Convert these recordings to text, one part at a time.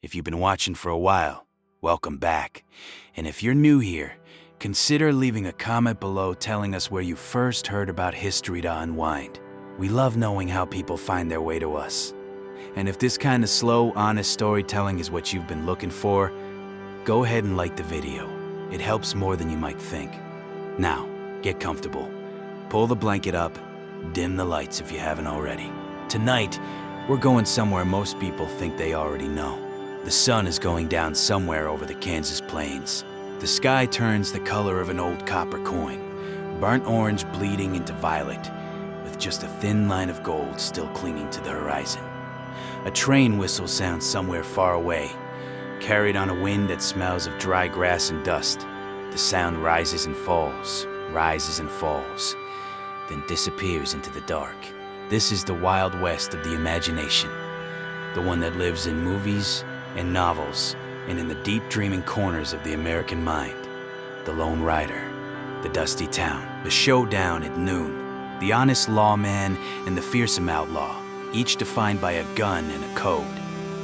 If you've been watching for a while, welcome back. And if you're new here, consider leaving a comment below telling us where you first heard about history.Unwind. We love knowing how people find their way to us. And if this kind of slow, honest storytelling is what you've been looking for, go ahead and like the video. It helps more than you might think. Now, get comfortable. Pull the blanket up, dim the lights if you haven't already. Tonight, we're going somewhere most people think they already know. The sun is going down somewhere over the Kansas plains. The sky turns the color of an old copper coin, burnt orange bleeding into violet, with just a thin line of gold still clinging to the horizon. A train whistle sounds somewhere far away, carried on a wind that smells of dry grass and dust. The sound rises and falls, then disappears into the dark. This is the Wild West of the imagination, the one that lives in movies and novels and in the deep dreaming corners of the American mind. The lone rider, the dusty town, the showdown at noon, the honest lawman and the fearsome outlaw, each defined by a gun and a code.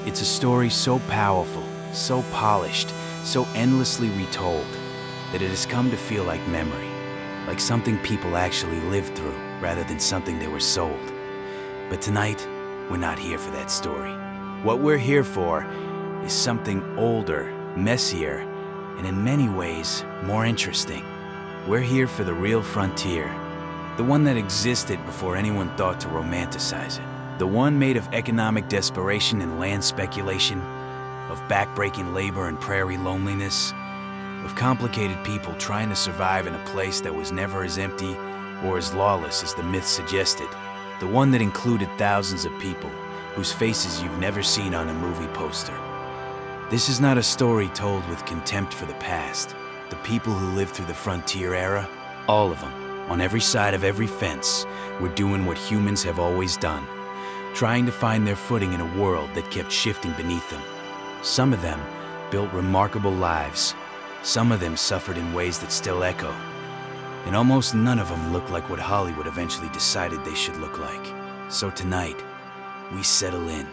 It's a story so powerful, so polished, so endlessly retold, that it has come to feel like memory, like something people actually lived through rather than something they were sold. But tonight, we're not here for that story. What we're here for is something older, messier, and in many ways, more interesting. We're here for the real frontier, the one that existed before anyone thought to romanticize it, the one made of economic desperation and land speculation, of backbreaking labor and prairie loneliness, of complicated people trying to survive in a place that was never as empty or as lawless as the myth suggested, the one that included thousands of people whose faces you've never seen on a movie poster. This is not a story told with contempt for the past. The people who lived through the frontier era, all of them, on every side of every fence, were doing what humans have always done, trying to find their footing in a world that kept shifting beneath them. Some of them built remarkable lives. Some of them suffered in ways that still echo. And almost none of them looked like what Hollywood eventually decided they should look like. So tonight, we settle in.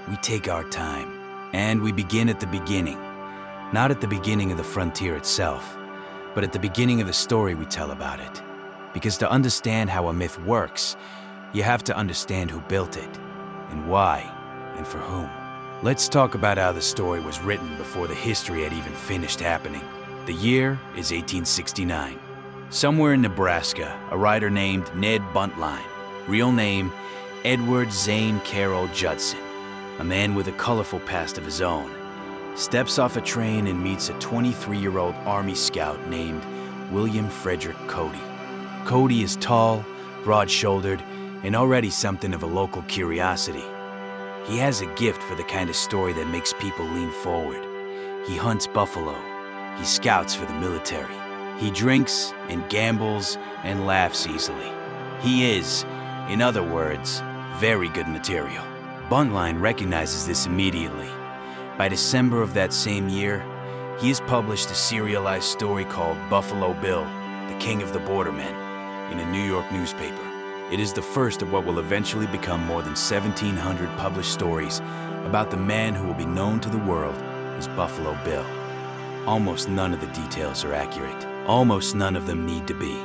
We take our time. And we begin at the beginning. Not at the beginning of the frontier itself, but at the beginning of the story we tell about it. Because to understand how a myth works, you have to understand who built it, and why, and for whom. Let's talk about how the story was written before the history had even finished happening. The year is 1869. Somewhere in Nebraska, a writer named Ned Buntline, real name Edward Zane Carroll Judson, a man with a colorful past of his own, steps off a train and meets a 23-year-old Army scout named William Frederick Cody. Cody is tall, broad-shouldered, and already something of a local curiosity. He has a gift for the kind of story that makes people lean forward. He hunts buffalo. He scouts for the military. He drinks and gambles and laughs easily. He is, in other words, very good material. Buntline recognizes this immediately. By December of that same year, he has published a serialized story called Buffalo Bill, the King of the Bordermen, in a New York newspaper. It is the first of what will eventually become more than 1,700 published stories about the man who will be known to the world as Buffalo Bill. Almost none of the details are accurate. Almost none of them need to be.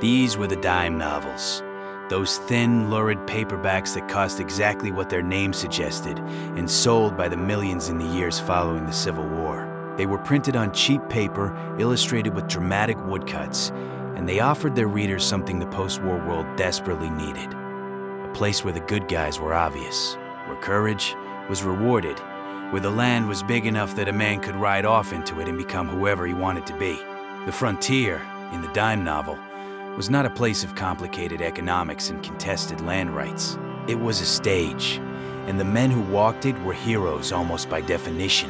These were the dime novels. Those thin, lurid paperbacks that cost exactly what their name suggested and sold by the millions in the years following the Civil War. They were printed on cheap paper, illustrated with dramatic woodcuts, and they offered their readers something the post-war world desperately needed. A place where the good guys were obvious, where courage was rewarded, where the land was big enough that a man could ride off into it and become whoever he wanted to be. The frontier, in the dime novel, was not a place of complicated economics and contested land rights. It was a stage, and the men who walked it were heroes almost by definition.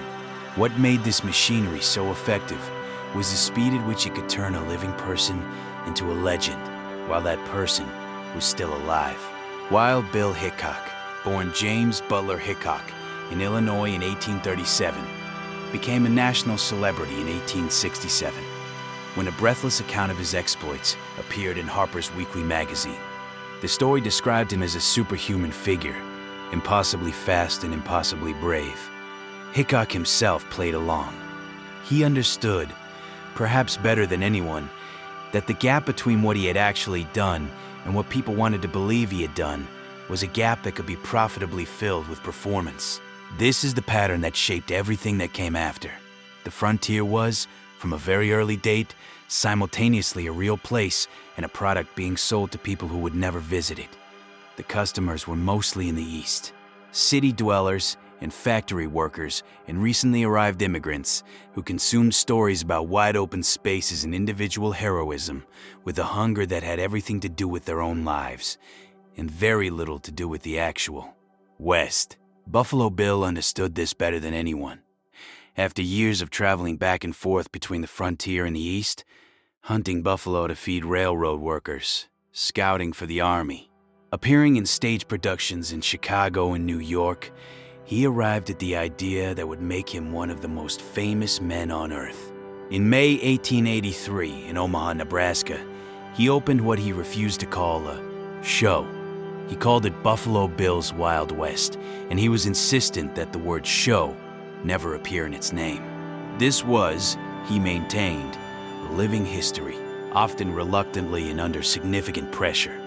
What made this machinery so effective was the speed at which it could turn a living person into a legend, while that person was still alive. Wild Bill Hickok, born James Butler Hickok in Illinois in 1837, became a national celebrity in 1867. When a breathless account of his exploits appeared in Harper's Weekly magazine. The story described him as a superhuman figure, impossibly fast and impossibly brave. Hickok himself played along. He understood, perhaps better than anyone, that the gap between what he had actually done and what people wanted to believe he had done was a gap that could be profitably filled with performance. This is the pattern that shaped everything that came after. The frontier was, from a very early date, simultaneously a real place and a product being sold to people who would never visit it. The customers were mostly in the East, city dwellers and factory workers and recently arrived immigrants who consumed stories about wide-open spaces and individual heroism with a hunger that had everything to do with their own lives and very little to do with the actual West. Buffalo Bill understood this better than anyone. After years of traveling back and forth between the frontier and the East, hunting buffalo to feed railroad workers, scouting for the Army, appearing in stage productions in Chicago and New York, he arrived at the idea that would make him one of the most famous men on earth. In May 1883, in Omaha, Nebraska, he opened what he refused to call a show. He called it Buffalo Bill's Wild West, and he was insistent that the word show never appear in its name. This was, he maintained, living history, often reluctantly and under significant pressure,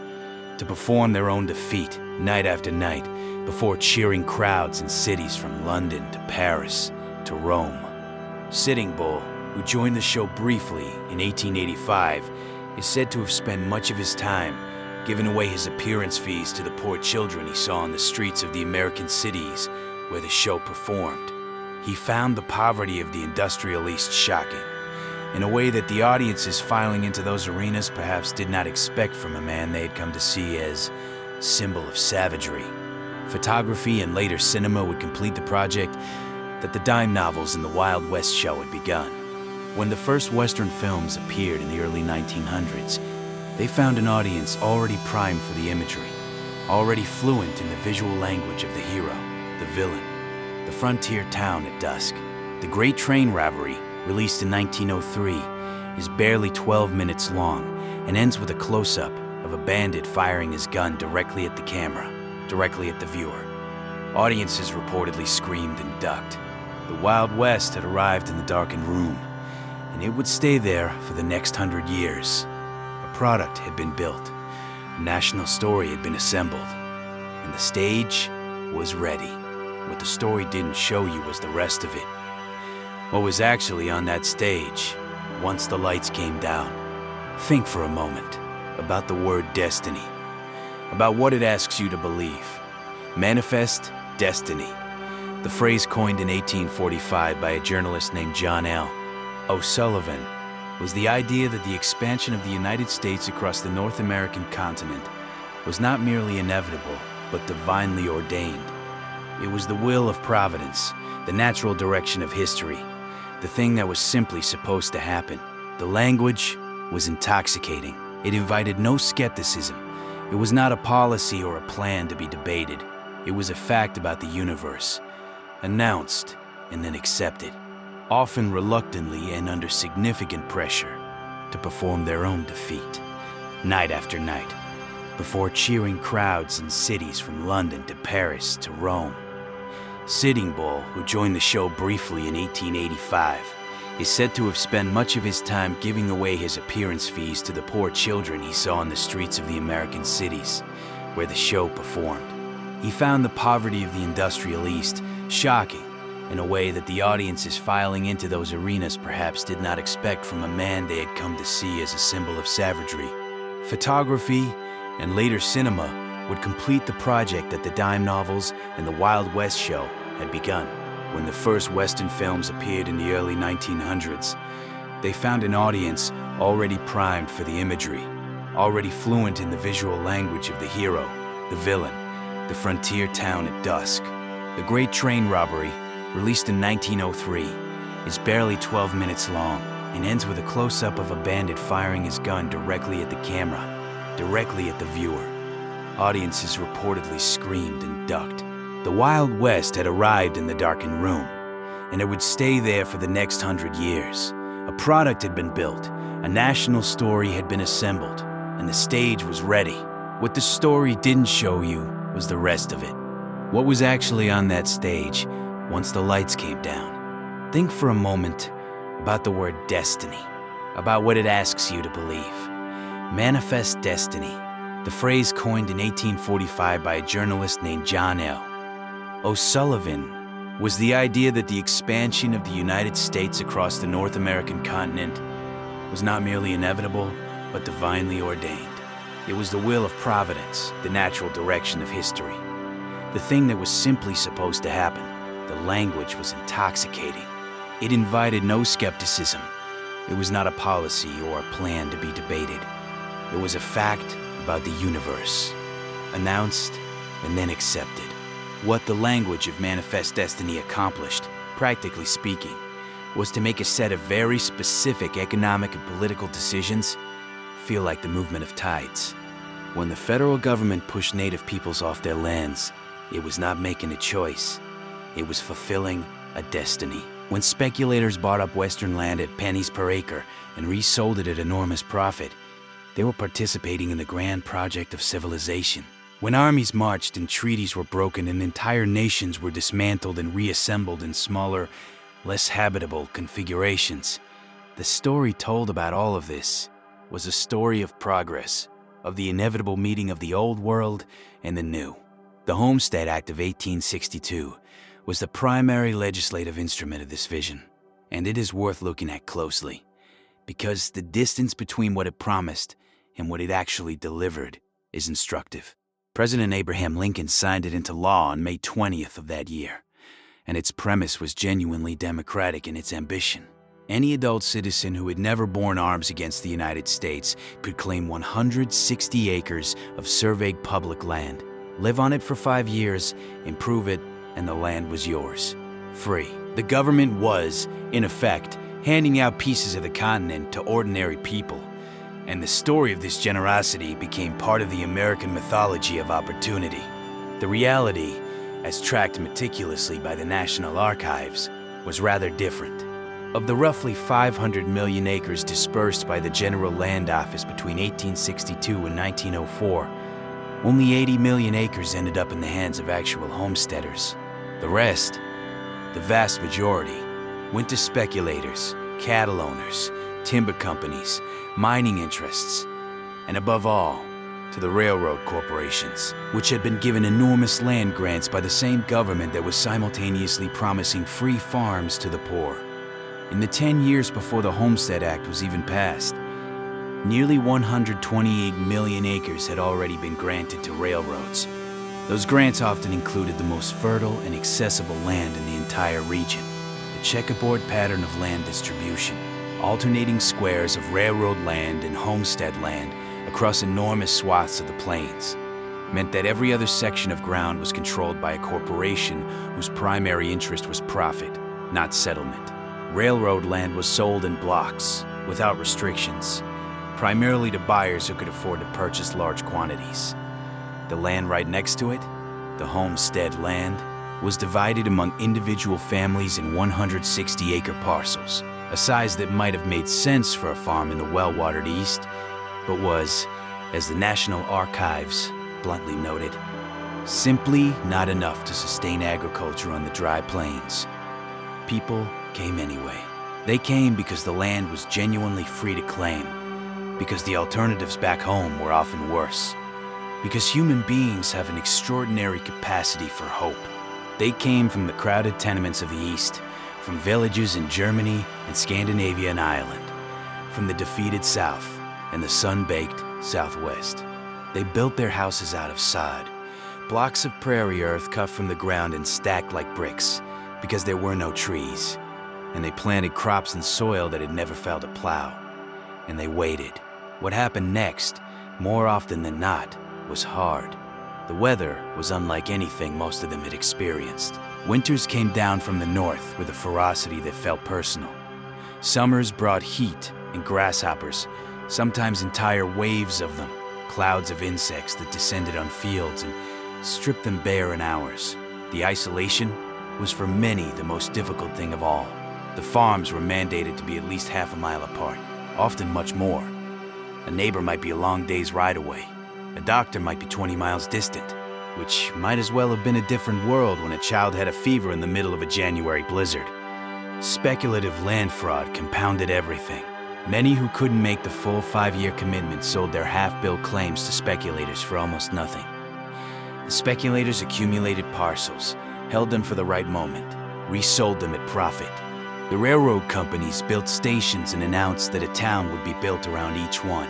to perform their own defeat night after night before cheering crowds in cities from London to Paris to Rome. Sitting Bull, who joined the show briefly in 1885, is said to have spent much of his time giving away his appearance fees to the poor children he saw on the streets of the American cities where the show performed. He found the poverty of the industrial East shocking, in a way that the audiences filing into those arenas perhaps did not expect from a man they had come to see as symbol of savagery. Photography and later cinema would complete the project that the dime novels in the Wild West show had begun. When the first Western films appeared in the early 1900s, they found an audience already primed for the imagery, already fluent in the visual language of the hero, the villain, the frontier town at dusk. The Great Train Robbery, released in 1903, is barely 12 minutes long and ends with a close-up of a bandit firing his gun directly at the camera, directly at the viewer. Audiences reportedly screamed and ducked. The Wild West had arrived in the darkened room, and it would stay there for the next 100 years. A product had been built, a national story had been assembled, and the stage was ready. What the story didn't show you was the rest of it. What was actually on that stage, once the lights came down. Think for a moment about the word destiny, about what it asks you to believe. Manifest destiny. The phrase coined in 1845 by a journalist named John L. O'Sullivan was the idea that the expansion of the United States across the North American continent was not merely inevitable, but divinely ordained. It was the will of Providence, the natural direction of history, the thing that was simply supposed to happen. The language was intoxicating. It invited no skepticism. It was not a policy or a plan to be debated. It was a fact about the universe, announced and then accepted, often reluctantly and under significant pressure, to perform their own defeat, night after night, before cheering crowds in cities from London to Paris to Rome. Sitting Bull, who joined the show briefly in 1885, is said to have spent much of his time giving away his appearance fees to the poor children he saw on the streets of the American cities where the show performed. He found the poverty of the industrial East shocking in a way that the audiences filing into those arenas perhaps did not expect from a man they had come to see as a symbol of savagery. Photography and later cinema would complete the project that the dime novels and the Wild West show had begun. When the first Western films appeared in the early 1900s, they found an audience already primed for the imagery, already fluent in the visual language of the hero, the villain, the frontier town at dusk. The Great Train Robbery, released in 1903, is barely 12 minutes long and ends with a close-up of a bandit firing his gun directly at the camera, directly at the viewer. Audiences reportedly screamed and ducked. The Wild West had arrived in the darkened room, and it would stay there for the next 100 years. A product had been built, a national story had been assembled, and the stage was ready. What the story didn't show you was the rest of it. What was actually on that stage once the lights came down. Think for a moment about the word destiny, about what it asks you to believe. Manifest destiny, the phrase coined in 1845 by a journalist named John L. O'Sullivan, was the idea that the expansion of the United States across the North American continent was not merely inevitable, but divinely ordained. It was the will of Providence, the natural direction of history. The thing that was simply supposed to happen. The language was intoxicating. It invited no skepticism. It was not a policy or a plan to be debated. It was a fact about the universe, announced and then accepted. What the language of manifest destiny accomplished, practically speaking, was to make a set of very specific economic and political decisions feel like the movement of tides. When the federal government pushed native peoples off their lands, it was not making a choice. It was fulfilling a destiny. When speculators bought up Western land at pennies per acre and resold it at enormous profit, they were participating in the grand project of civilization. When armies marched and treaties were broken and entire nations were dismantled and reassembled in smaller, less habitable configurations, the story told about all of this was a story of progress, of the inevitable meeting of the old world and the new. The Homestead Act of 1862 was the primary legislative instrument of this vision, and it is worth looking at closely, because the distance between what it promised and what it actually delivered is instructive. President Abraham Lincoln signed it into law on May 20th of that year, and its premise was genuinely democratic in its ambition. Any adult citizen who had never borne arms against the United States could claim 160 acres of surveyed public land, live on it for 5 years, improve it, and the land was yours, free. The government was, in effect, handing out pieces of the continent to ordinary people, and the story of this generosity became part of the American mythology of opportunity. The reality, as tracked meticulously by the National Archives, was rather different. Of the roughly 500 million acres dispersed by the General Land Office between 1862 and 1904, only 80 million acres ended up in the hands of actual homesteaders. The rest, the vast majority, went to speculators, cattle owners, timber companies, mining interests, and above all, to the railroad corporations, which had been given enormous land grants by the same government that was simultaneously promising free farms to the poor. In the 10 years before the Homestead Act was even passed, nearly 128 million acres had already been granted to railroads. Those grants often included the most fertile and accessible land in the entire region, a checkerboard pattern of land distribution. Alternating squares of railroad land and homestead land across enormous swaths of the plains meant that every other section of ground was controlled by a corporation whose primary interest was profit, not settlement. Railroad land was sold in blocks, without restrictions, primarily to buyers who could afford to purchase large quantities. The land right next to it, the homestead land, was divided among individual families in 160-acre parcels, a size that might have made sense for a farm in the well-watered East, but was, as the National Archives bluntly noted, simply not enough to sustain agriculture on the dry plains. People came anyway. They came because the land was genuinely free to claim, because the alternatives back home were often worse, because human beings have an extraordinary capacity for hope. They came from the crowded tenements of the East, from villages in Germany and Scandinavia and Ireland, from the defeated South and the sun-baked Southwest. They built their houses out of sod, blocks of prairie earth cut from the ground and stacked like bricks, because there were no trees. And they planted crops in soil that had never felt a plow. And they waited. What happened next, more often than not, was hard. The weather was unlike anything most of them had experienced. Winters came down from the north with a ferocity that felt personal. Summers brought heat and grasshoppers, sometimes entire waves of them, clouds of insects that descended on fields and stripped them bare in hours. The isolation was for many the most difficult thing of all. The farms were mandated to be at least half a mile apart, often much more. A neighbor might be a long day's ride away. A doctor might be 20 miles distant. which might as well have been a different world when a child had a fever in the middle of a January blizzard. Speculative land fraud compounded everything. Many who couldn't make the full 5-year commitment sold their half-built claims to speculators for almost nothing. The speculators accumulated parcels, held them for the right moment, resold them at profit. The railroad companies built stations and announced that a town would be built around each one,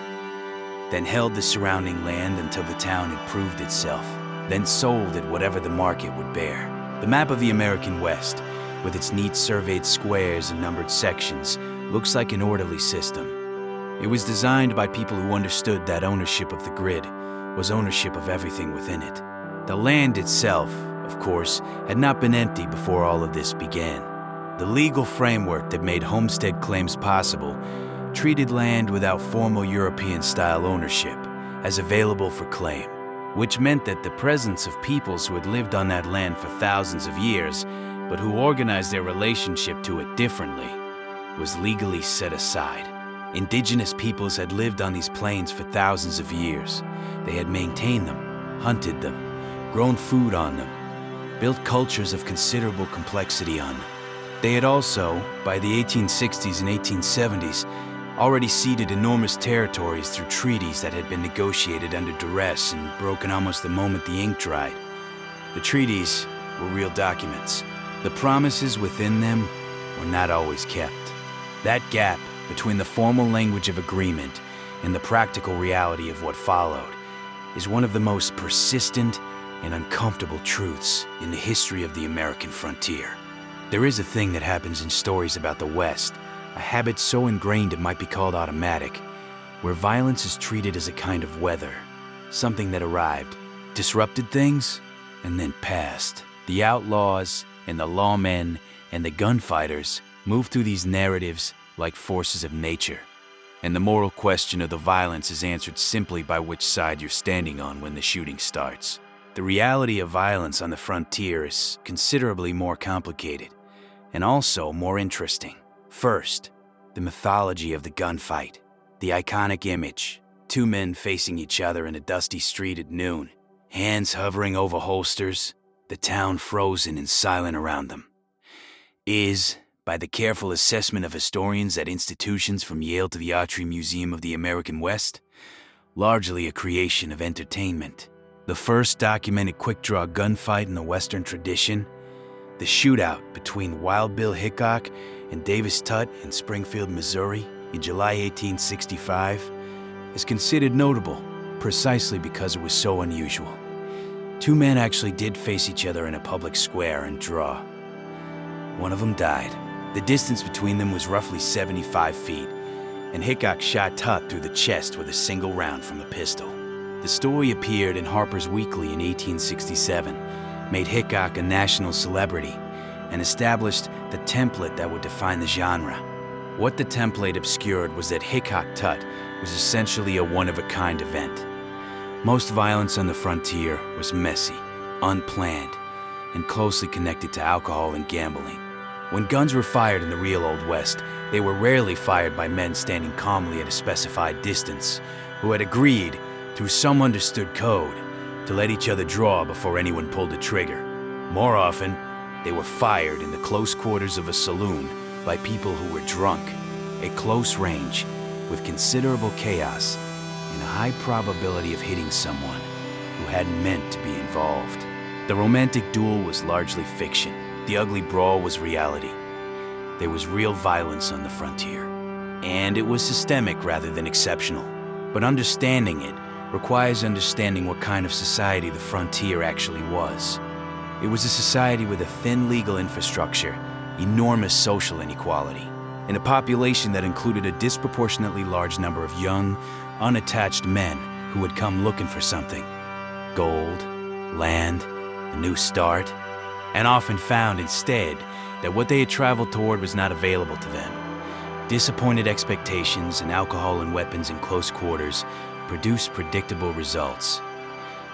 then held the surrounding land until the town had proved itself, then sold at whatever the market would bear. The map of the American West, with its neat surveyed squares and numbered sections, looks like an orderly system. It was designed by people who understood that ownership of the grid was ownership of everything within it. The land itself, of course, had not been empty before all of this began. The legal framework that made homestead claims possible treated land without formal European-style ownership as available for claim, which meant that the presence of peoples who had lived on that land for thousands of years, but who organized their relationship to it differently, was legally set aside. Indigenous peoples had lived on these plains for thousands of years. They had maintained them, hunted them, grown food on them, built cultures of considerable complexity on them. They had also, by the 1860s and 1870s, already ceded enormous territories through treaties that had been negotiated under duress and broken almost the moment the ink dried. The treaties were real documents. The promises within them were not always kept. That gap between the formal language of agreement and the practical reality of what followed is one of the most persistent and uncomfortable truths in the history of the American frontier. There is a thing that happens in stories about the West, a habit so ingrained it might be called automatic, where violence is treated as a kind of weather, something that arrived, disrupted things, and then passed. The outlaws and the lawmen and the gunfighters move through these narratives like forces of nature, and the moral question of the violence is answered simply by which side you're standing on when the shooting starts. The reality of violence on the frontier is considerably more complicated, and also more interesting. First, the mythology of the gunfight, the iconic image, 2 men facing each other in a dusty street at noon, hands hovering over holsters, the town frozen and silent around them, is, by the careful assessment of historians at institutions from Yale to the Archery Museum of the American West, largely a creation of entertainment. The first documented quick-draw gunfight in the Western tradition, the shootout between Wild Bill Hickok and Davis Tutt in Springfield, Missouri in July 1865, is considered notable precisely because it was so unusual. 2 men actually did face each other in a public square and draw. One of them died. The distance between them was roughly 75 feet, and Hickok shot Tutt through the chest with a single round from a pistol. The story appeared in Harper's Weekly in 1867, made Hickok a national celebrity, and established the template that would define the genre. What the template obscured was that Hickok-Tutt was essentially a one-of-a-kind event. Most violence on the frontier was messy, unplanned, and closely connected to alcohol and gambling. When guns were fired in the real Old West, they were rarely fired by men standing calmly at a specified distance, who had agreed, through some understood code, to let each other draw before anyone pulled the trigger. More often, they were fired in the close quarters of a saloon by people who were drunk, at close range, with considerable chaos, and a high probability of hitting someone who hadn't meant to be involved. The romantic duel was largely fiction. The ugly brawl was reality. There was real violence on the frontier, and it was systemic rather than exceptional. But understanding it requires understanding what kind of society the frontier actually was. It was a society with a thin legal infrastructure, enormous social inequality, and a population that included a disproportionately large number of young, unattached men who had come looking for something: gold, land, a new start, and often found instead that what they had traveled toward was not available to them. Disappointed expectations and alcohol and weapons in close quarters produced predictable results.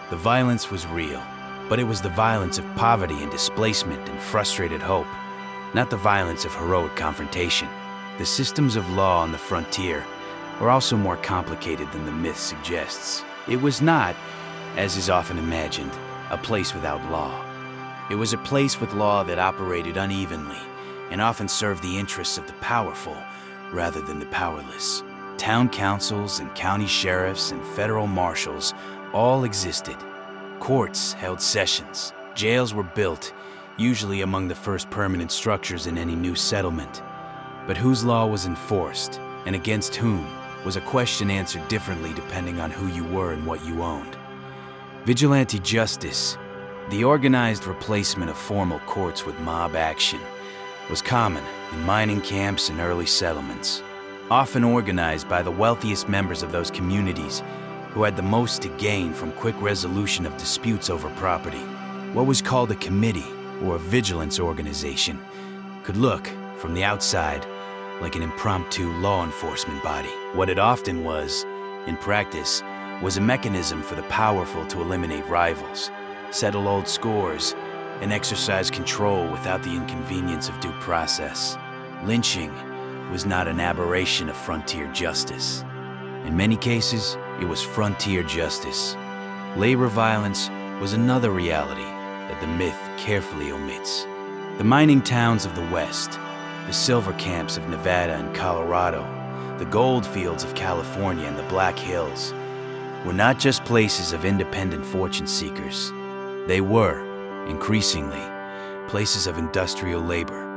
The violence was real, but it was the violence of poverty and displacement and frustrated hope, not the violence of heroic confrontation. The systems of law on the frontier were also more complicated than the myth suggests. It was not, as is often imagined, a place without law. It was a place with law that operated unevenly and often served the interests of the powerful rather than the powerless. Town councils and county sheriffs and federal marshals all existed. Courts held sessions. Jails were built, usually among the first permanent structures in any new settlement. But whose law was enforced, and against whom, was a question answered differently depending on who you were and what you owned. Vigilante justice, the organized replacement of formal courts with mob action, was common in mining camps and early settlements, often organized by the wealthiest members of those communities who had the most to gain from quick resolution of disputes over property. What was called a committee or a vigilance organization could look, from the outside, like an impromptu law enforcement body. What it often was, in practice, was a mechanism for the powerful to eliminate rivals, settle old scores, and exercise control without the inconvenience of due process. Lynching was not an aberration of frontier justice. In many cases, it was frontier justice. Labor violence was another reality that the myth carefully omits. The mining towns of the West, the silver camps of Nevada and Colorado, the gold fields of California and the Black Hills, were not just places of independent fortune seekers. They were, increasingly, places of industrial labor,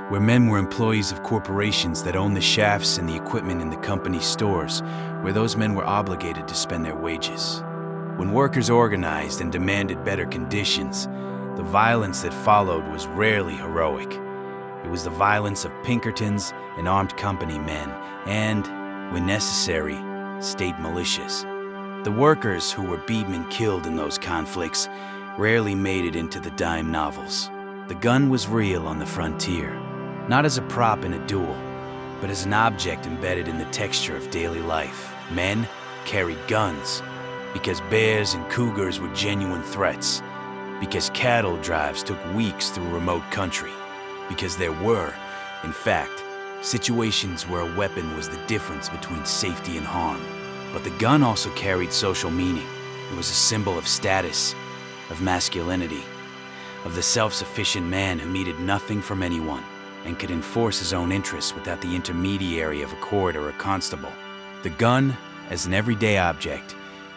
where men were employees of corporations that owned the shafts and the equipment in the company stores, where those men were obligated to spend their wages. When workers organized and demanded better conditions, the violence that followed was rarely heroic. It was the violence of Pinkertons and armed company men, and, when necessary, state militias. The workers who were beaten and killed in those conflicts rarely made it into the dime novels. The gun was real on the frontier, not as a prop in a duel, but as an object embedded in the texture of daily life. Men carried guns because bears and cougars were genuine threats, because cattle drives took weeks through remote country, because there were, in fact, situations where a weapon was the difference between safety and harm. But the gun also carried social meaning. It was a symbol of status, of masculinity, of the self-sufficient man who needed nothing from anyone and could enforce his own interests without the intermediary of a court or a constable. The gun, as an everyday object,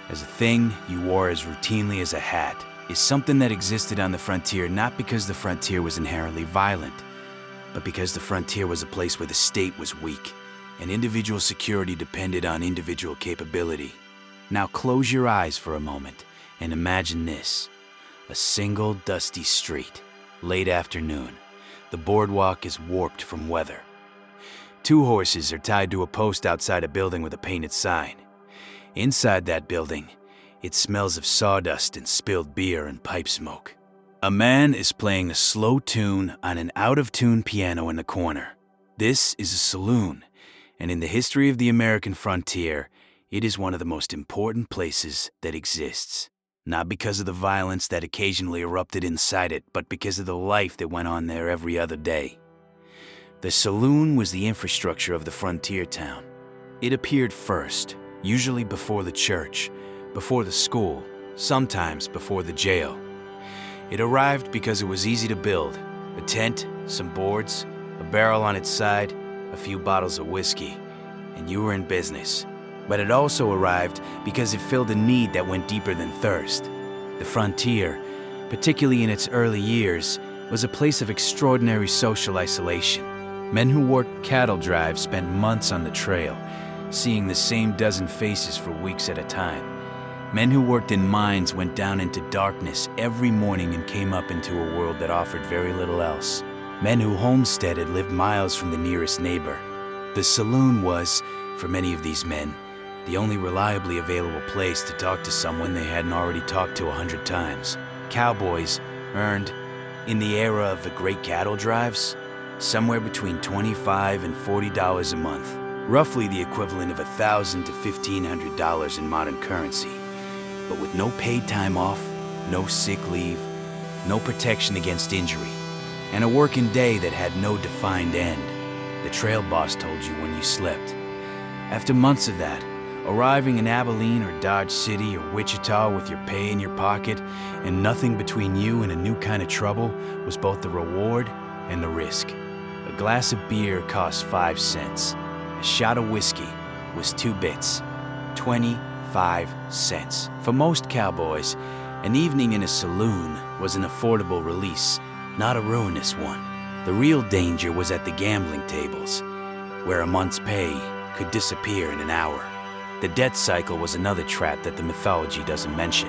as a thing you wore as routinely as a hat, is something that existed on the frontier not because the frontier was inherently violent, but because the frontier was a place where the state was weak and individual security depended on individual capability. Now close your eyes for a moment and imagine this. A single dusty street, late afternoon. The boardwalk is warped from weather. Two horses are tied to a post outside a building with a painted sign. Inside that building, it smells of sawdust and spilled beer and pipe smoke. A man is playing a slow tune on an out-of-tune piano in the corner. This is a saloon, and in the history of the American frontier, it is one of the most important places that exists. Not because of the violence that occasionally erupted inside it, but because of the life that went on there every other day. The saloon was the infrastructure of the frontier town. It appeared first, usually before the church, before the school, sometimes before the jail. It arrived because it was easy to build. A tent, some boards, a barrel on its side, a few bottles of whiskey, and you were in business. But it also arrived because it filled a need that went deeper than thirst. The frontier, particularly in its early years, was a place of extraordinary social isolation. Men who worked cattle drives spent months on the trail, seeing the same dozen faces for weeks at a time. Men who worked in mines went down into darkness every morning and came up into a world that offered very little else. Men who homesteaded lived miles from the nearest neighbor. The saloon was, for many of these men, the only reliably available place to talk to someone they hadn't already talked to 100 times. Cowboys earned, in the era of the great cattle drives, somewhere between $25 and $40 a month, roughly the equivalent of $1,000 to $1,500 in modern currency. But with no paid time off, no sick leave, no protection against injury, and a working day that had no defined end. The trail boss told you when you slept. After months of that, Arriving in Abilene or Dodge City or Wichita with your pay in your pocket and nothing between you and a new kind of trouble was both the reward and the risk. A glass of beer cost 5 cents. A shot of whiskey was 2 bits, 25 cents. For most cowboys, an evening in a saloon was an affordable release, not a ruinous one. The real danger was at the gambling tables, where a month's pay could disappear in an hour. The debt cycle was another trap that the mythology doesn't mention.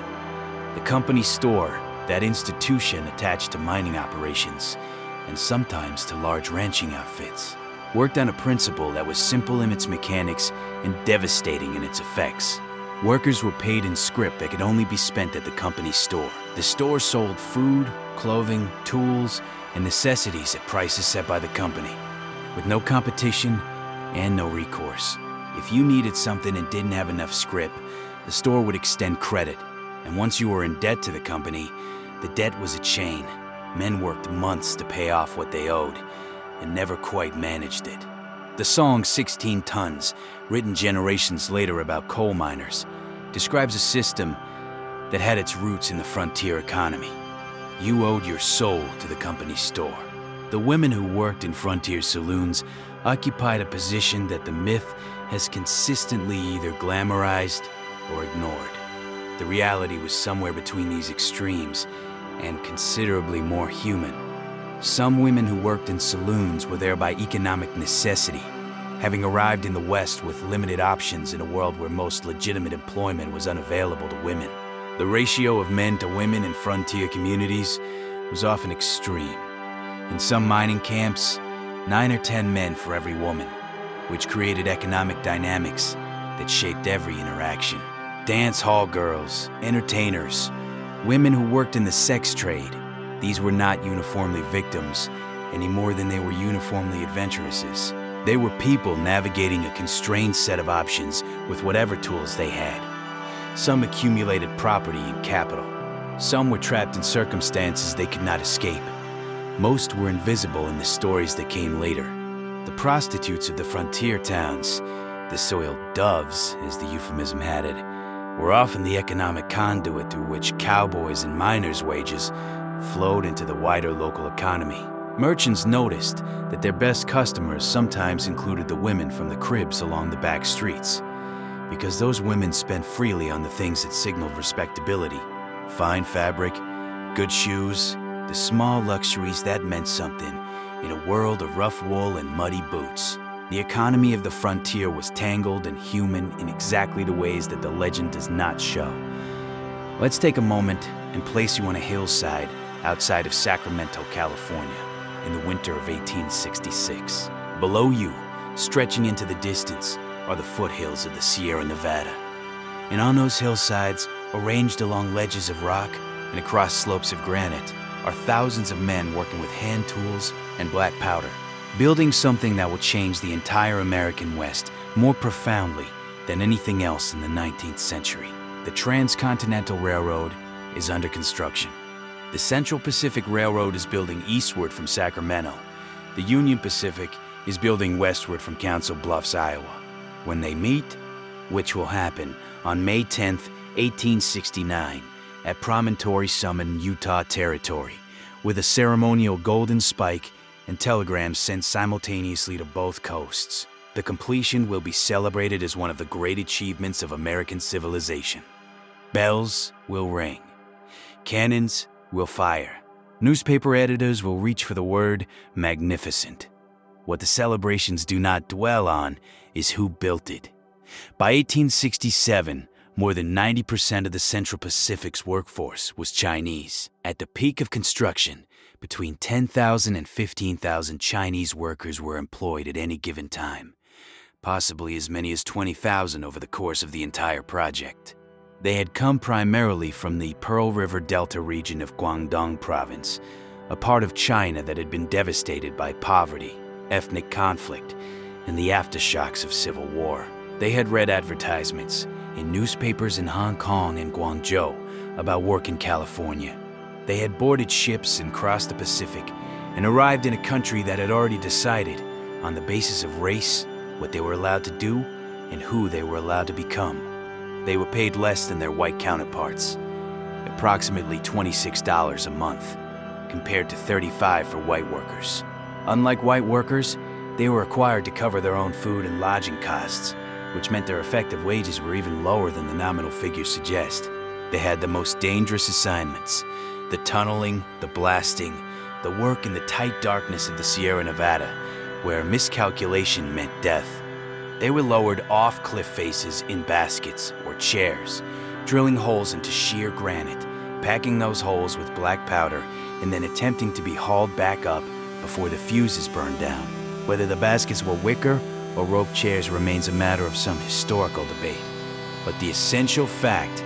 The company store, that institution attached to mining operations, and sometimes to large ranching outfits, worked on a principle that was simple in its mechanics and devastating in its effects. Workers were paid in scrip that could only be spent at the company store. The store sold food, clothing, tools, and necessities at prices set by the company, with no competition and no recourse. If you needed something and didn't have enough scrip, the store would extend credit. And once you were in debt to the company, the debt was a chain. Men worked months to pay off what they owed and never quite managed it. The song 16 Tons, written generations later about coal miners, describes a system that had its roots in the frontier economy. You owed your soul to the company store. The women who worked in frontier saloons occupied a position that the myth has consistently either glamorized or ignored. The reality was somewhere between these extremes and considerably more human. Some women who worked in saloons were there by economic necessity, having arrived in the West with limited options in a world where most legitimate employment was unavailable to women. The ratio of men to women in frontier communities was often extreme. In some mining camps, 9 or 10 men for every woman, which created economic dynamics that shaped every interaction. Dance hall girls, entertainers, women who worked in the sex trade. These were not uniformly victims any more than they were uniformly adventuresses. They were people navigating a constrained set of options with whatever tools they had. Some accumulated property and capital. Some were trapped in circumstances they could not escape. Most were invisible in the stories that came later. The prostitutes of the frontier towns, the soiled doves, as the euphemism had it, were often the economic conduit through which cowboys and miners' wages flowed into the wider local economy. Merchants noticed that their best customers sometimes included the women from the cribs along the back streets, because those women spent freely on the things that signaled respectability: fine fabric, good shoes, the small luxuries that meant something in a world of rough wool and muddy boots. The economy of the frontier was tangled and human in exactly the ways that the legend does not show. Let's take a moment and place you on a hillside outside of Sacramento, California, in the winter of 1866. Below you, stretching into the distance, are the foothills of the Sierra Nevada. And on those hillsides, arranged along ledges of rock and across slopes of granite, are thousands of men working with hand tools and black powder, building something that will change the entire American West more profoundly than anything else in the 19th century. The Transcontinental Railroad is under construction. The Central Pacific Railroad is building eastward from Sacramento. The Union Pacific is building westward from Council Bluffs, Iowa. When they meet, which will happen on May 10, 1869, at Promontory Summit in Utah Territory, with a ceremonial golden spike and telegrams sent simultaneously to both coasts. The completion will be celebrated as one of the great achievements of American civilization. Bells will ring. Cannons will fire. Newspaper editors will reach for the word magnificent. What the celebrations do not dwell on is who built it. By 1867, more than 90% of the Central Pacific's workforce was Chinese. At the peak of construction, between 10,000 and 15,000 Chinese workers were employed at any given time, possibly as many as 20,000 over the course of the entire project. They had come primarily from the Pearl River Delta region of Guangdong Province, a part of China that had been devastated by poverty, ethnic conflict, and the aftershocks of civil war. They had read advertisements in newspapers in Hong Kong and Guangzhou about work in California. They had boarded ships and crossed the Pacific and arrived in a country that had already decided, on the basis of race, what they were allowed to do and who they were allowed to become. They were paid less than their white counterparts, approximately $26 a month, compared to $35 for white workers. Unlike white workers, they were required to cover their own food and lodging costs, which meant their effective wages were even lower than the nominal figures suggest. They had the most dangerous assignments: the tunneling, the blasting, the work in the tight darkness of the Sierra Nevada, where miscalculation meant death. They were lowered off cliff faces in baskets or chairs, drilling holes into sheer granite, packing those holes with black powder, and then attempting to be hauled back up before the fuses burned down. Whether the baskets were wicker or rope chairs remains a matter of some historical debate. But the essential fact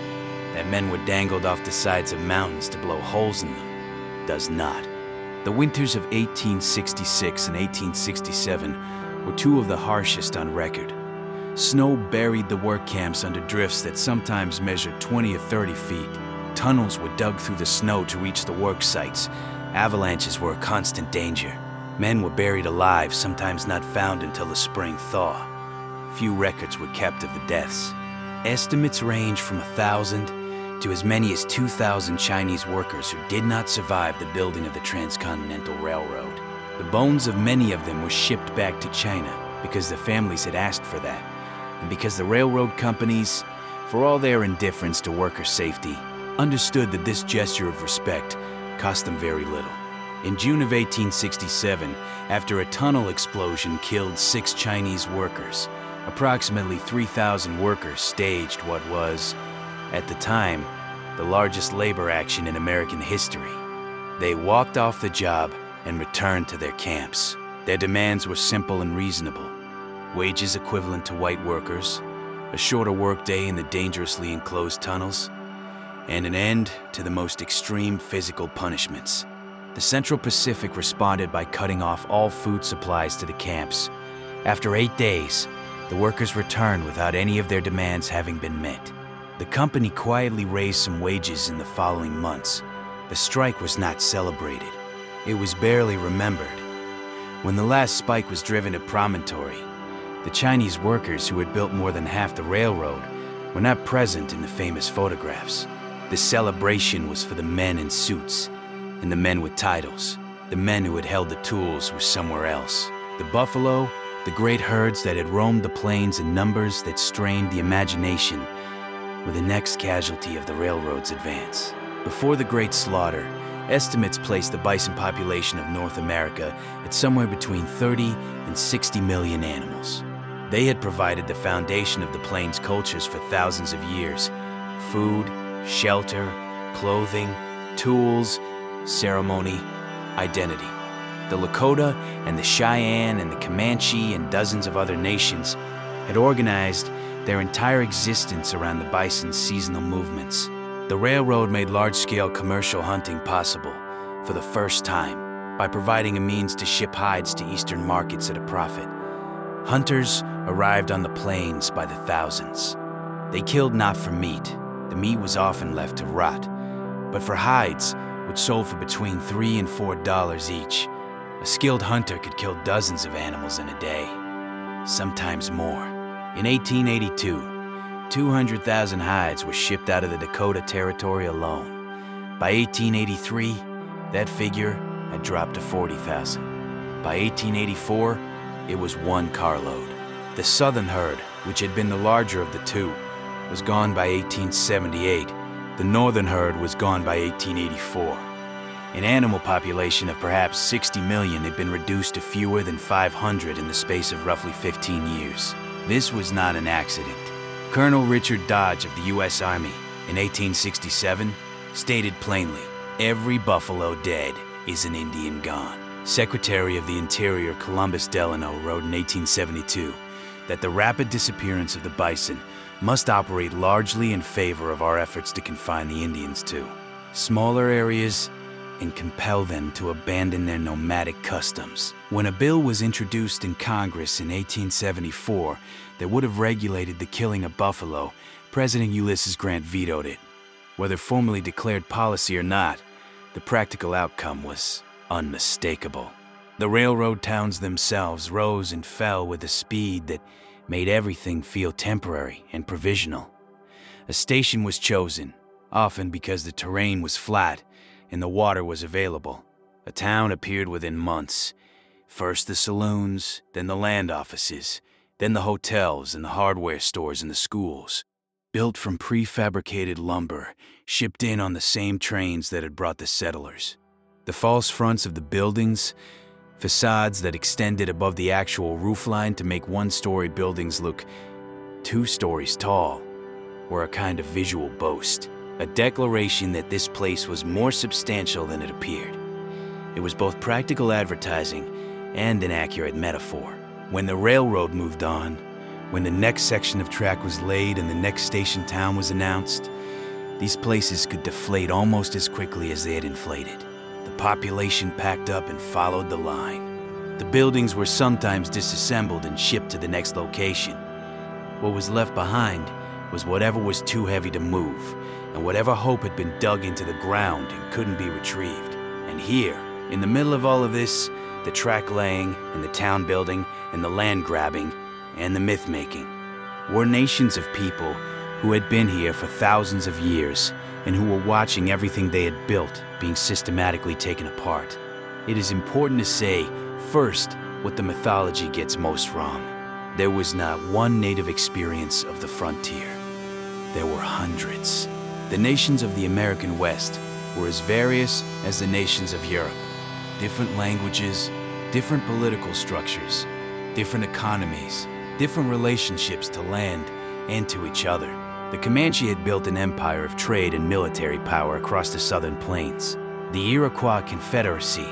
that men were dangled off the sides of mountains to blow holes in them does not. The winters of 1866 and 1867 were two of the harshest on record. Snow buried the work camps under drifts that sometimes measured 20 or 30 feet. Tunnels were dug through the snow to reach the work sites. Avalanches were a constant danger. Men were buried alive, sometimes not found until the spring thaw. Few records were kept of the deaths. Estimates range from 1,000 to as many as 2,000 Chinese workers who did not survive the building of the transcontinental railroad. The bones of many of them were shipped back to China because their families had asked for that, and because the railroad companies, for all their indifference to worker safety, understood that this gesture of respect cost them very little. In June of 1867, after a tunnel explosion killed 6 Chinese workers, approximately 3,000 workers staged what was, at the time, the largest labor action in American history. They walked off the job and returned to their camps. Their demands were simple and reasonable: wages equivalent to white workers, a shorter workday in the dangerously enclosed tunnels, and an end to the most extreme physical punishments. The Central Pacific responded by cutting off all food supplies to the camps. After 8 days, the workers returned without any of their demands having been met. The company quietly raised some wages in the following months. The strike was not celebrated. It was barely remembered. When the last spike was driven to Promontory, the Chinese workers who had built more than half the railroad were not present in the famous photographs. The celebration was for the men in suits and the men with titles. The men who had held the tools were somewhere else. The buffalo, the great herds that had roamed the plains in numbers that strained the imagination, were the next casualty of the railroad's advance. Before the Great Slaughter, estimates placed the bison population of North America at somewhere between 30 and 60 million animals. They had provided the foundation of the plains cultures for thousands of years: food, shelter, clothing, tools, ceremony, identity. The Lakota and the Cheyenne and the Comanche and dozens of other nations had organized their entire existence around the bison's seasonal movements. The railroad made large-scale commercial hunting possible for the first time by providing a means to ship hides to eastern markets at a profit. Hunters arrived on the plains by the thousands. They killed not for meat. The meat was often left to rot, but for hides, which sold for between $3 and $4 each. A skilled hunter could kill dozens of animals in a day, sometimes more. In 1882, 200,000 hides were shipped out of the Dakota Territory alone. By 1883, that figure had dropped to 40,000. By 1884, it was 1 carload. The southern herd, which had been the larger of the two, was gone by 1878. The northern herd was gone by 1884. An animal population of perhaps 60 million had been reduced to fewer than 500 in the space of roughly 15 years. This was not an accident. Colonel Richard Dodge of the U.S. Army in 1867 stated plainly, "Every buffalo dead is an Indian gone." Secretary of the Interior Columbus Delano wrote in 1872 that the rapid disappearance of the bison must operate largely in favor of our efforts to confine the Indians to smaller areas and compel them to abandon their nomadic customs. When a bill was introduced in Congress in 1874 that would have regulated the killing of buffalo, President Ulysses Grant vetoed it. Whether formally declared policy or not, the practical outcome was unmistakable. The railroad towns themselves rose and fell with a speed that made everything feel temporary and provisional. A station was chosen, often because the terrain was flat and the water was available. A town appeared within months. First the saloons, then the land offices, then the hotels and the hardware stores and the schools. Built from prefabricated lumber, shipped in on the same trains that had brought the settlers. The false fronts of the buildings, facades that extended above the actual roofline to make one-story buildings look 2 stories tall, were a kind of visual boast, a declaration that this place was more substantial than it appeared. It was both practical advertising and an accurate metaphor. When the railroad moved on, when the next section of track was laid and the next station town was announced, these places could deflate almost as quickly as they had inflated. The population packed up and followed the line. The buildings were sometimes disassembled and shipped to the next location. What was left behind was whatever was too heavy to move, and whatever hope had been dug into the ground and couldn't be retrieved. And here, in the middle of all of this, the track laying and the town building and the land grabbing and the myth-making, were nations of people who had been here for thousands of years and who were watching everything they had built being systematically taken apart. It is important to say, first, what the mythology gets most wrong. There was not one native experience of the frontier. There were hundreds. The nations of the American West were as various as the nations of Europe. Different languages, different political structures, different economies, different relationships to land and to each other. The Comanche had built an empire of trade and military power across the southern plains. The Iroquois Confederacy,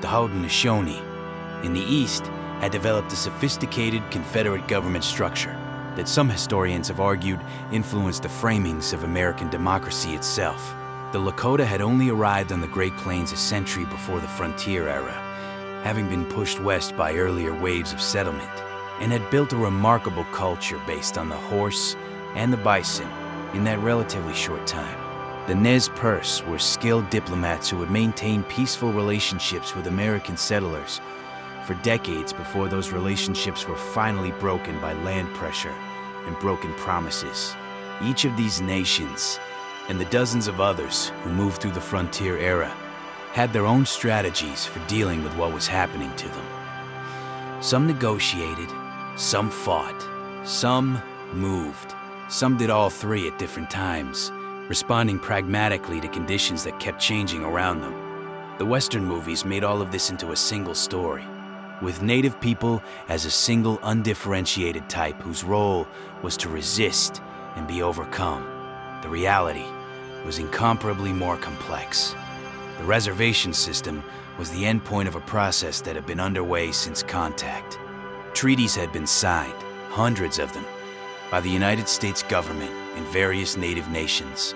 the Haudenosaunee, in the east, had developed a sophisticated Confederate government structure that some historians have argued influenced the framings of American democracy itself. The Lakota had only arrived on the Great Plains a century before the frontier era, having been pushed west by earlier waves of settlement, and had built a remarkable culture based on the horse and the bison in that relatively short time. The Nez Perce were skilled diplomats who would maintain peaceful relationships with American settlers for decades before those relationships were finally broken by land pressure and broken promises. Each of these nations, and the dozens of others who moved through the frontier era, had their own strategies for dealing with what was happening to them. Some negotiated, some fought, some moved. Some did all three at different times, responding pragmatically to conditions that kept changing around them. The Western movies made all of this into a single story, with native people as a single undifferentiated type whose role was to resist and be overcome. The reality was incomparably more complex. The reservation system was the endpoint of a process that had been underway since contact. Treaties had been signed, hundreds of them, by the United States government and various native nations,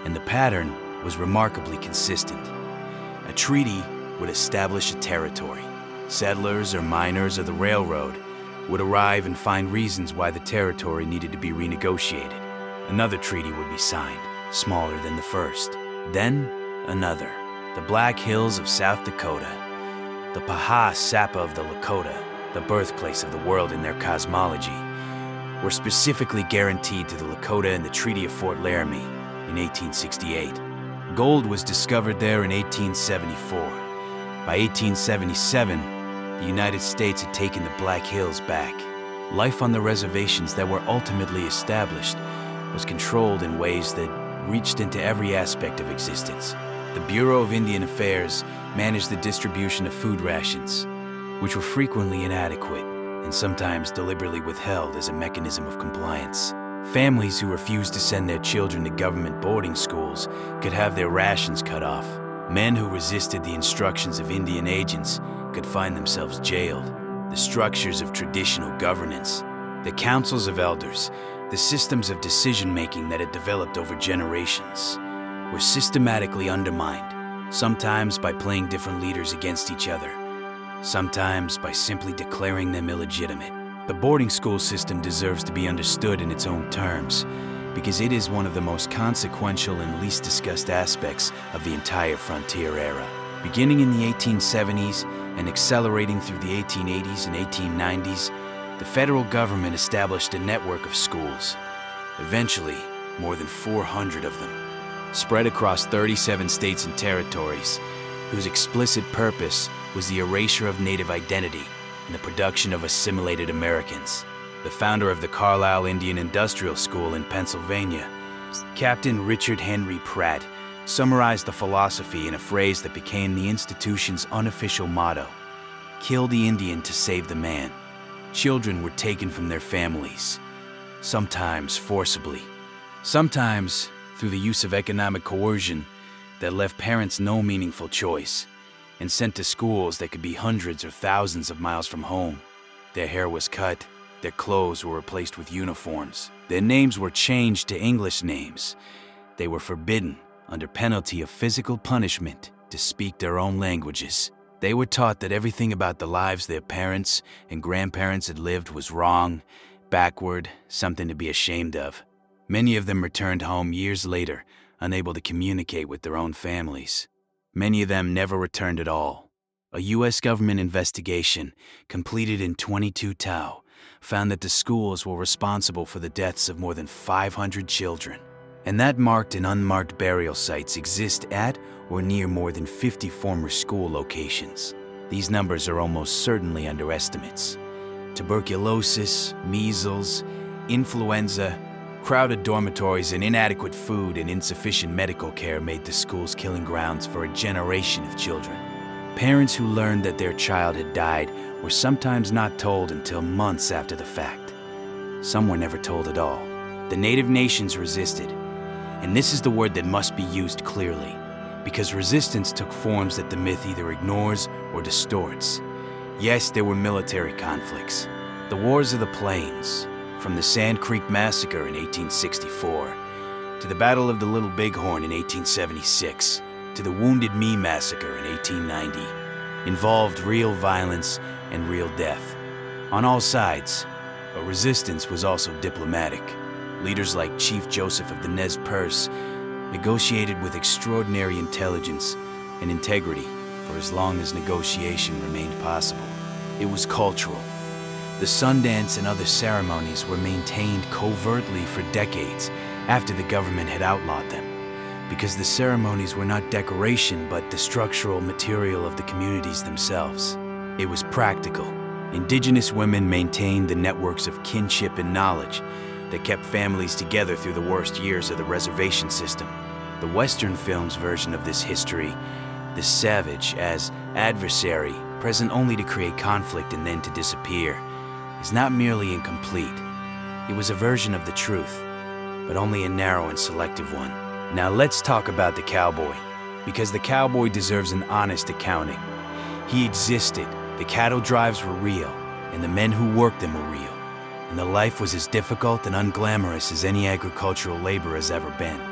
and the pattern was remarkably consistent. A treaty would establish a territory. Settlers or miners of the railroad would arrive and find reasons why the territory needed to be renegotiated. Another treaty would be signed, smaller than the first. Then, another. The Black Hills of South Dakota, the Paha Sapa of the Lakota, the birthplace of the world in their cosmology, were specifically guaranteed to the Lakota in the Treaty of Fort Laramie in 1868. Gold was discovered there in 1874. By 1877, the United States had taken the Black Hills back. Life on the reservations that were ultimately established was controlled in ways that reached into every aspect of existence. The Bureau of Indian Affairs managed the distribution of food rations, which were frequently inadequate and sometimes deliberately withheld as a mechanism of compliance. Families who refused to send their children to government boarding schools could have their rations cut off. Men who resisted the instructions of Indian agents could find themselves jailed. The structures of traditional governance, the councils of elders, the systems of decision-making that had developed over generations, were systematically undermined, sometimes by playing different leaders against each other, sometimes by simply declaring them illegitimate. The boarding school system deserves to be understood in its own terms, because it is one of the most consequential and least discussed aspects of the entire frontier era. Beginning in the 1870s and accelerating through the 1880s and 1890s, The federal government established a network of schools, eventually more than 400 of them, spread across 37 states and territories, whose explicit purpose was the erasure of Native identity and the production of assimilated Americans. The founder of the Carlisle Indian Industrial School in Pennsylvania, Captain Richard Henry Pratt, summarized the philosophy in a phrase that became the institution's unofficial motto: "Kill the Indian to save the man." Children were taken from their families, sometimes forcibly, sometimes through the use of economic coercion that left parents no meaningful choice, and sent to schools that could be hundreds or thousands of miles from home. Their hair was cut, their clothes were replaced with uniforms, their names were changed to English names. They were forbidden, under penalty of physical punishment, to speak their own languages. They were taught that everything about the lives their parents and grandparents had lived was wrong, backward, something to be ashamed of. Many of them returned home years later, unable to communicate with their own families. Many of them never returned at all. A U.S. government investigation, completed in 22 found that the schools were responsible for the deaths of more than 500 children, and that marked and unmarked burial sites exist at or near more than 50 former school locations. These numbers are almost certainly underestimates. Tuberculosis, measles, influenza, crowded dormitories, and inadequate food and insufficient medical care made the schools killing grounds for a generation of children. Parents who learned that their child had died were sometimes not told until months after the fact. Some were never told at all. The native nations resisted, and this is the word that must be used clearly, because resistance took forms that the myth either ignores or distorts. Yes, there were military conflicts. The Wars of the Plains, from the Sand Creek Massacre in 1864, to the Battle of the Little Bighorn in 1876, to the Wounded Knee Massacre in 1890, involved real violence and real death. On all sides, but resistance was also diplomatic. Leaders like Chief Joseph of the Nez Perce negotiated with extraordinary intelligence and integrity for as long as negotiation remained possible. It was cultural. The Sundance and other ceremonies were maintained covertly for decades after the government had outlawed them, because the ceremonies were not decoration but the structural material of the communities themselves. It was practical. Indigenous women maintained the networks of kinship and knowledge that kept families together through the worst years of the reservation system. The Western film's version of this history, the savage as adversary, present only to create conflict and then to disappear, is not merely incomplete. It was a version of the truth, but only a narrow and selective one. Now let's talk about the cowboy, because the cowboy deserves an honest accounting. He existed, the cattle drives were real, and the men who worked them were real, and the life was as difficult and unglamorous as any agricultural labor has ever been.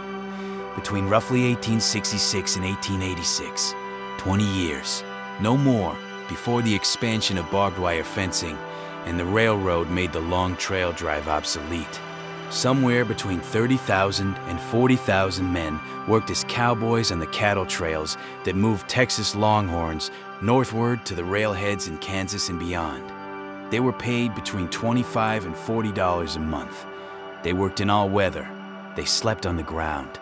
Between roughly 1866 and 1886, 20 years, no more, before the expansion of barbed wire fencing and the railroad made the long trail drive obsolete. Somewhere between 30,000 and 40,000 men worked as cowboys on the cattle trails that moved Texas longhorns northward to the railheads in Kansas and beyond. They were paid between $25 and $40 a month. They worked in all weather. They slept on the ground.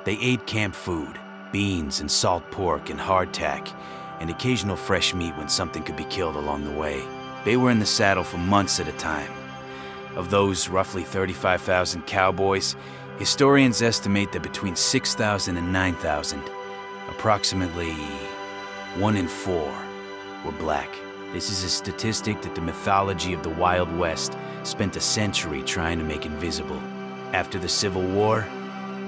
They ate camp food, beans and salt pork and hardtack, and occasional fresh meat when something could be killed along the way. They were in the saddle for months at a time. Of those roughly 35,000 cowboys, historians estimate that between 6,000 and 9,000, approximately 1 in 4, were black. This is a statistic that the mythology of the Wild West spent a century trying to make invisible. After the Civil War,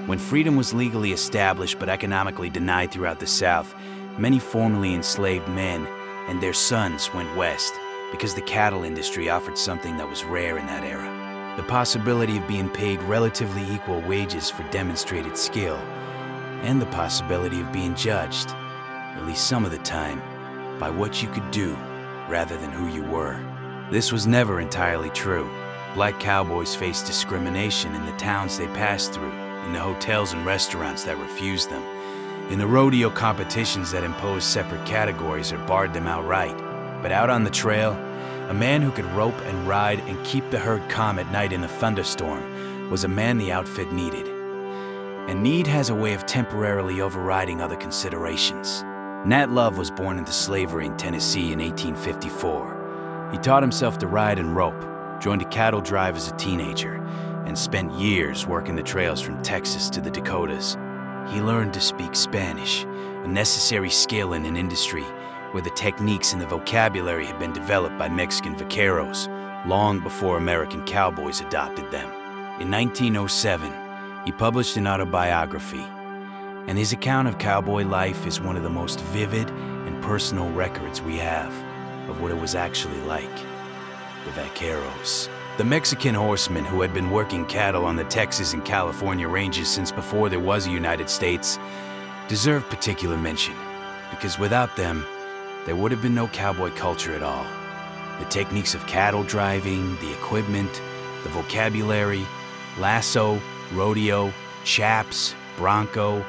when freedom was legally established but economically denied throughout the South, many formerly enslaved men and their sons went west, because the cattle industry offered something that was rare in that era: the possibility of being paid relatively equal wages for demonstrated skill, and the possibility of being judged, at least some of the time, by what you could do rather than who you were. This was never entirely true. Black cowboys faced discrimination in the towns they passed through, in the hotels and restaurants that refused them, in the rodeo competitions that imposed separate categories or barred them outright. But out on the trail, A man who could rope and ride and keep the herd calm at night in a thunderstorm was a man the outfit needed. And need has a way of temporarily overriding other considerations. Nat Love was born into slavery in Tennessee in 1854. He taught himself to ride and rope, joined a cattle drive as a teenager, and spent years working the trails from Texas to the Dakotas. He learned to speak Spanish, a necessary skill in an industry where the techniques and the vocabulary had been developed by Mexican vaqueros long before American cowboys adopted them. In 1907, he published an autobiography, and his account of cowboy life is one of the most vivid and personal records we have of what it was actually like. The vaqueros. The Mexican horsemen who had been working cattle on the Texas and California ranges since before there was a United States deserve particular mention, because without them, there would have been no cowboy culture at all. The techniques of cattle driving, the equipment, the vocabulary, lasso, rodeo, chaps, bronco,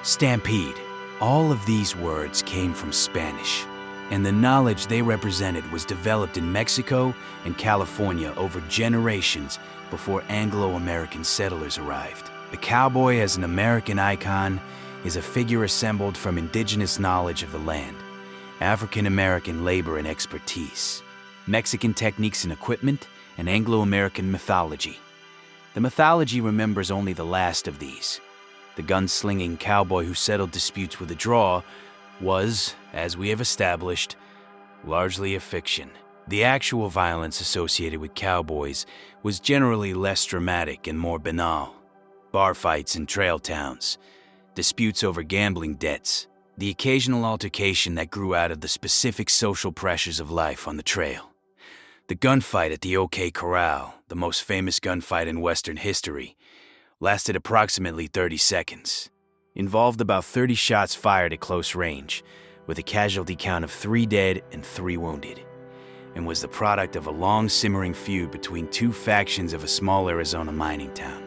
stampede, all of these words came from Spanish, and the knowledge they represented was developed in Mexico and California over generations before Anglo-American settlers arrived. The cowboy as an American icon is a figure assembled from indigenous knowledge of the land, African-American labor and expertise, Mexican techniques and equipment, and Anglo-American mythology. The mythology remembers only the last of these. The gunslinging cowboy who settled disputes with a draw was, as we have established, largely a fiction. The actual violence associated with cowboys was generally less dramatic and more banal. Bar fights in trail towns, disputes over gambling debts, the occasional altercation that grew out of the specific social pressures of life on the trail. The gunfight at the OK Corral, the most famous gunfight in Western history, lasted approximately 30 seconds. Involved about 30 shots fired at close range, with a casualty count of 3 dead and 3 wounded, and was the product of a long simmering feud between two factions of a small Arizona mining town.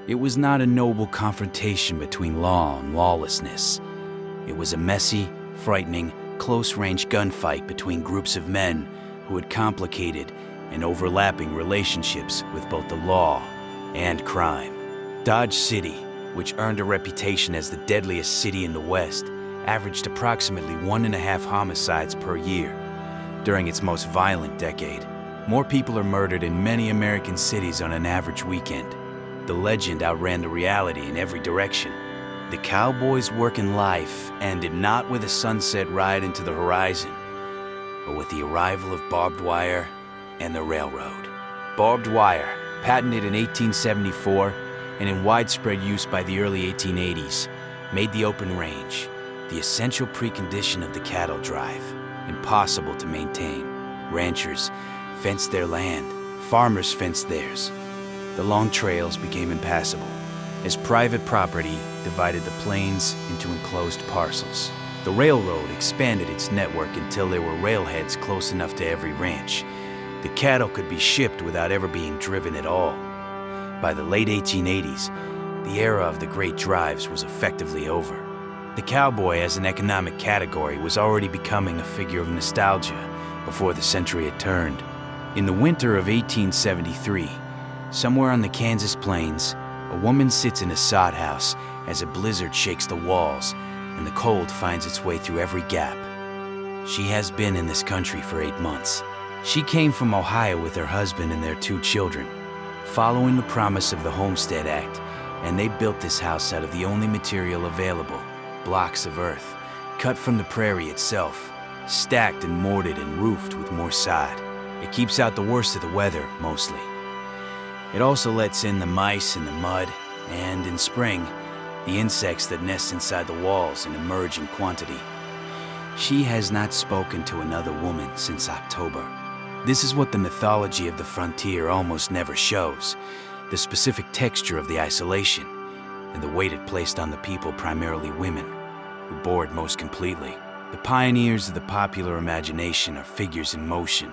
It was not a noble confrontation between law and lawlessness. It was a messy, frightening, close-range gunfight between groups of men who had complicated and overlapping relationships with both the law and crime. Dodge City, which earned a reputation as the deadliest city in the West, averaged approximately 1.5 homicides per year during its most violent decade. More people are murdered in many American cities on an average weekend. The legend outran the reality in every direction. The cowboy's working life ended not with a sunset ride into the horizon, but with the arrival of barbed wire and the railroad. Barbed wire, patented in 1874 and in widespread use by the early 1880s, made the open range, the essential precondition of the cattle drive, impossible to maintain. Ranchers fenced their land, farmers fenced theirs. The long trails became impassable as private property divided the plains into enclosed parcels. The railroad expanded its network until there were railheads close enough to every ranch. The cattle could be shipped without ever being driven at all. By the late 1880s, the era of the great drives was effectively over. The cowboy as an economic category was already becoming a figure of nostalgia before the century had turned. In the winter of 1873, somewhere on the Kansas plains, a woman sits in a sod house as a blizzard shakes the walls and the cold finds its way through every gap. She has been in this country for 8 months. She came from Ohio with her husband and their 2 children, following the promise of the Homestead Act, and they built this house out of the only material available, blocks of earth, cut from the prairie itself, stacked and mortared and roofed with more sod. It keeps out the worst of the weather, mostly. It also lets in the mice and the mud, and in spring, the insects that nest inside the walls and emerge in quantity. She has not spoken to another woman since October. This is what the mythology of the frontier almost never shows, the specific texture of the isolation, and the weight it placed on the people, primarily women, who bore it most completely. The pioneers of the popular imagination are figures in motion,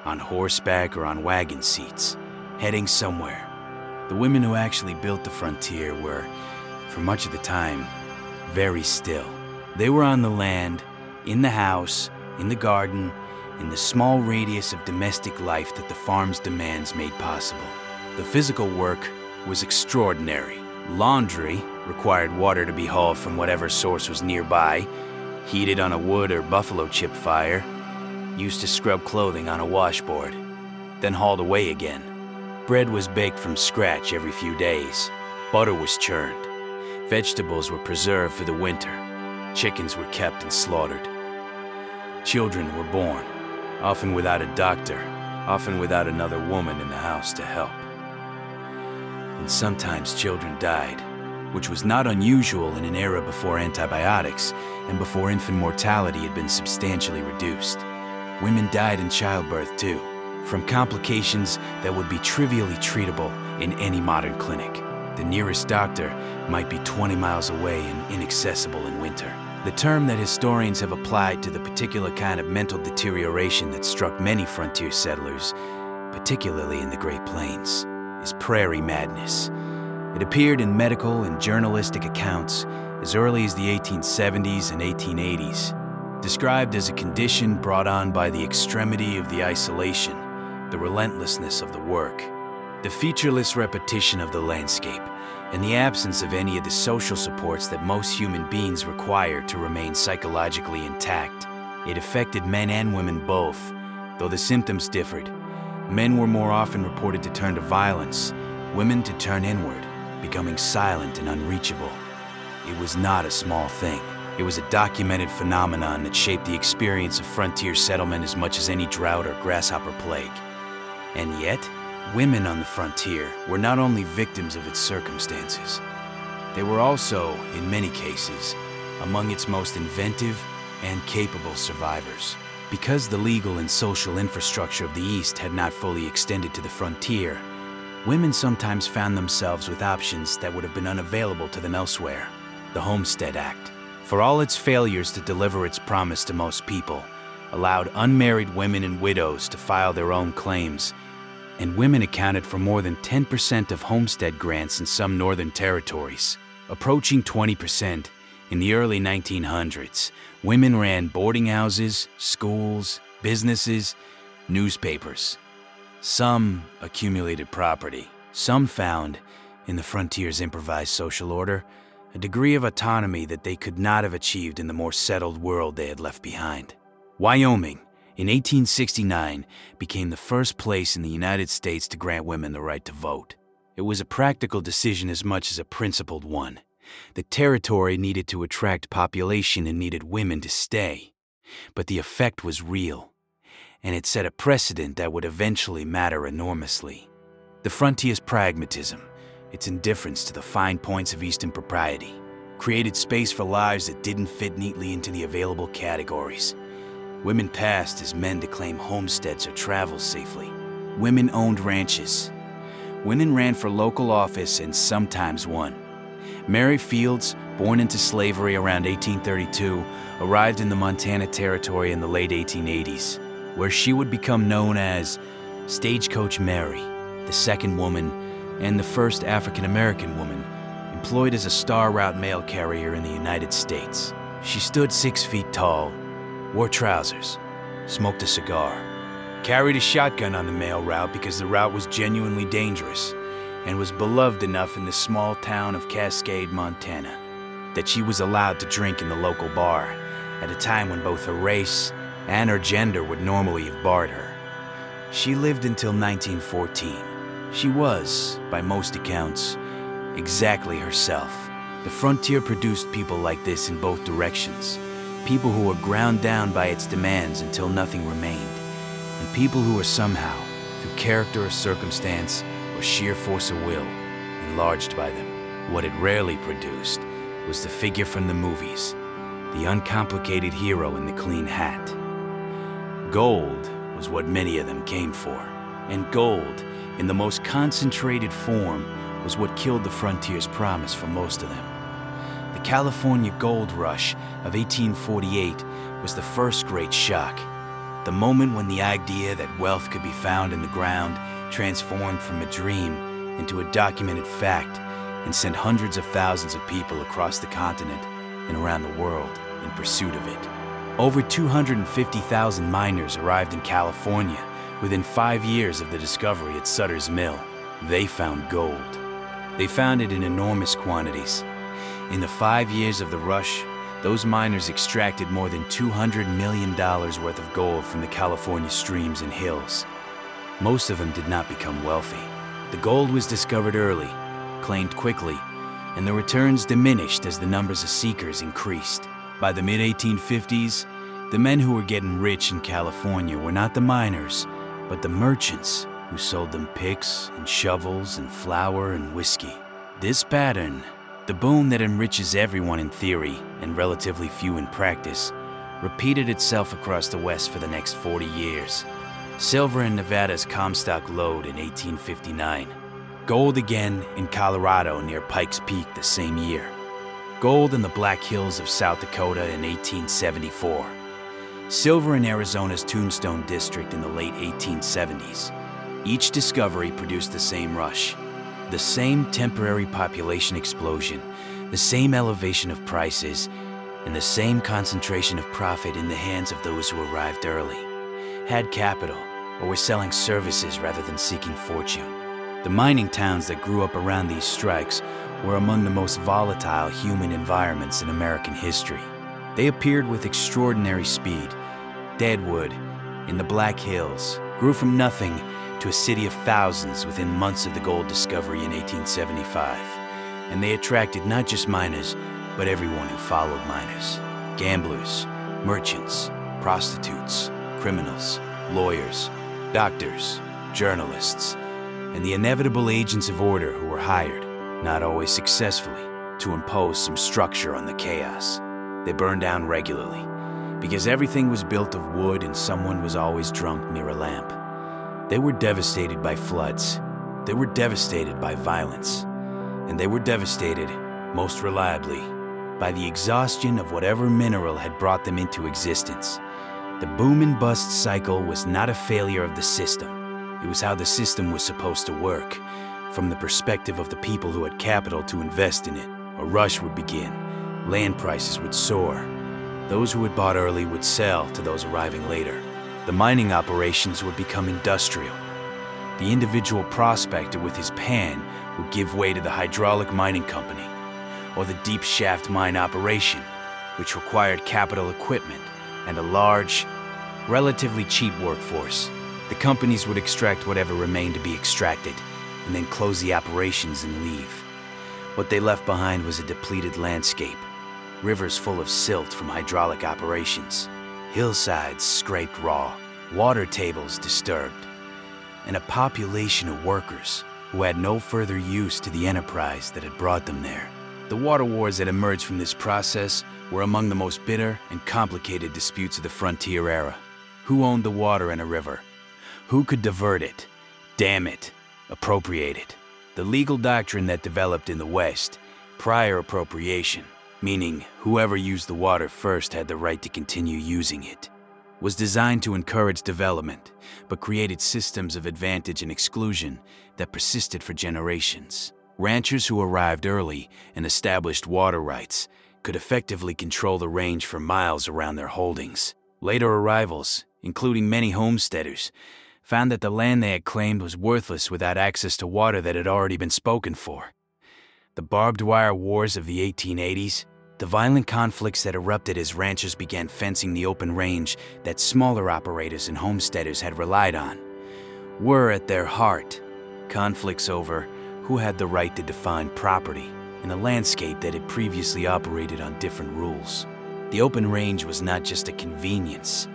on horseback or on wagon seats, heading somewhere. The women who actually built the frontier were, for much of the time, very still. They were on the land, in the house, in the garden, in the small radius of domestic life that the farm's demands made possible. The physical work was extraordinary. Laundry required water to be hauled from whatever source was nearby, heated on a wood or buffalo chip fire, used to scrub clothing on a washboard, then hauled away again. Bread was baked from scratch every few days. Butter was churned. Vegetables were preserved for the winter. Chickens were kept and slaughtered. Children were born, often without a doctor, often without another woman in the house to help. And sometimes children died, which was not unusual in an era before antibiotics and before infant mortality had been substantially reduced. Women died in childbirth too, from complications that would be trivially treatable in any modern clinic. The nearest doctor might be 20 miles away and inaccessible in winter. The term that historians have applied to the particular kind of mental deterioration that struck many frontier settlers, particularly in the Great Plains, is prairie madness. It appeared in medical and journalistic accounts as early as the 1870s and 1880s, described as a condition brought on by the extremity of the isolation, the relentlessness of the work, the featureless repetition of the landscape, and the absence of any of the social supports that most human beings require to remain psychologically intact. It affected men and women both, though the symptoms differed. Men were more often reported to turn to violence, women to turn inward, becoming silent and unreachable. It was not a small thing. It was a documented phenomenon that shaped the experience of frontier settlement as much as any drought or grasshopper plague. And yet, women on the frontier were not only victims of its circumstances, they were also, in many cases, among its most inventive and capable survivors. Because the legal and social infrastructure of the East had not fully extended to the frontier, women sometimes found themselves with options that would have been unavailable to them elsewhere. The Homestead Act, for all its failures to deliver its promise to most people, allowed unmarried women and widows to file their own claims, and women accounted for more than 10% of homestead grants in some northern territories. Approaching 20% in the early 1900s, women ran boarding houses, schools, businesses, newspapers. Some accumulated property. Some found, in the frontier's improvised social order, a degree of autonomy that they could not have achieved in the more settled world they had left behind. Wyoming, in 1869, became the first place in the United States to grant women the right to vote. It was a practical decision as much as a principled one. The territory needed to attract population and needed women to stay. But the effect was real, and it set a precedent that would eventually matter enormously. The frontier's pragmatism, its indifference to the fine points of Eastern propriety, created space for lives that didn't fit neatly into the available categories. Women passed as men to claim homesteads or travel safely. Women owned ranches. Women ran for local office and sometimes won. Mary Fields, born into slavery around 1832, arrived in the Montana Territory in the late 1880s, where she would become known as Stagecoach Mary, the second woman and the first African-American woman employed as a star route mail carrier in the United States. She stood 6 feet tall, wore trousers, smoked a cigar, carried a shotgun on the mail route because the route was genuinely dangerous, and was beloved enough in the small town of Cascade, Montana, that she was allowed to drink in the local bar at a time when both her race and her gender would normally have barred her. She lived until 1914. She was, by most accounts, exactly herself. The frontier produced people like this in both directions. People who were ground down by its demands until nothing remained, and people who were somehow, through character or circumstance or sheer force of will, enlarged by them. What it rarely produced was the figure from the movies, the uncomplicated hero in the clean hat. Gold was what many of them came for, and gold, in the most concentrated form, was what killed the frontier's promise for most of them. The California gold rush of 1848 was the first great shock, the moment when the idea that wealth could be found in the ground transformed from a dream into a documented fact and sent hundreds of thousands of people across the continent and around the world in pursuit of it. Over 250,000 miners arrived in California within 5 years of the discovery at Sutter's Mill. They found gold. They found it in enormous quantities. In the 5 years of the rush, those miners extracted more than $200 million worth of gold from the California streams and hills. Most of them did not become wealthy. The gold was discovered early, claimed quickly, and the returns diminished as the numbers of seekers increased. By the mid-1850s, the men who were getting rich in California were not the miners, but the merchants who sold them picks and shovels and flour and whiskey. This pattern, the boom that enriches everyone in theory and relatively few in practice, repeated itself across the West for the next 40 years. Silver in Nevada's Comstock lode in 1859. Gold again in Colorado near Pikes Peak the same year. Gold in the Black Hills of South Dakota in 1874. Silver in Arizona's Tombstone District in the late 1870s. Each discovery produced the same rush, the same temporary population explosion, the same elevation of prices, and the same concentration of profit in the hands of those who arrived early, had capital, or were selling services rather than seeking fortune. The mining towns that grew up around these strikes were among the most volatile human environments in American history. They appeared with extraordinary speed. Deadwood, in the Black Hills, grew from nothing to a city of thousands within months of the gold discovery in 1875. And they attracted not just miners, but everyone who followed miners. Gamblers, merchants, prostitutes, criminals, lawyers, doctors, journalists, and the inevitable agents of order who were hired, not always successfully, to impose some structure on the chaos. They burned down regularly, because everything was built of wood and someone was always drunk near a lamp. They were devastated by floods. They were devastated by violence. And they were devastated, most reliably, by the exhaustion of whatever mineral had brought them into existence. The boom and bust cycle was not a failure of the system. It was how the system was supposed to work. From the perspective of the people who had capital to invest in it, a rush would begin. Land prices would soar. Those who had bought early would sell to those arriving later. The mining operations would become industrial. The individual prospector with his pan would give way to the hydraulic mining company, or the deep shaft mine operation, which required capital equipment and a large, relatively cheap workforce. The companies would extract whatever remained to be extracted, and then close the operations and leave. What they left behind was a depleted landscape, rivers full of silt from hydraulic operations, hillsides scraped raw, water tables disturbed, and a population of workers who had no further use to the enterprise that had brought them there. The water wars that emerged from this process were among the most bitter and complicated disputes of the frontier era. Who owned the water in a river? Who could divert it, dam it, appropriate it? The legal doctrine that developed in the West, prior appropriation, meaning whoever used the water first had the right to continue using it, was designed to encourage development, but created systems of advantage and exclusion that persisted for generations. Ranchers who arrived early and established water rights could effectively control the range for miles around their holdings. Later arrivals, including many homesteaders, found that the land they had claimed was worthless without access to water that had already been spoken for. The barbed wire wars of the 1880s, the violent conflicts that erupted as ranchers began fencing the open range that smaller operators and homesteaders had relied on, were at their heart conflicts over who had the right to define property in a landscape that had previously operated on different rules. The open range was not just a convenience,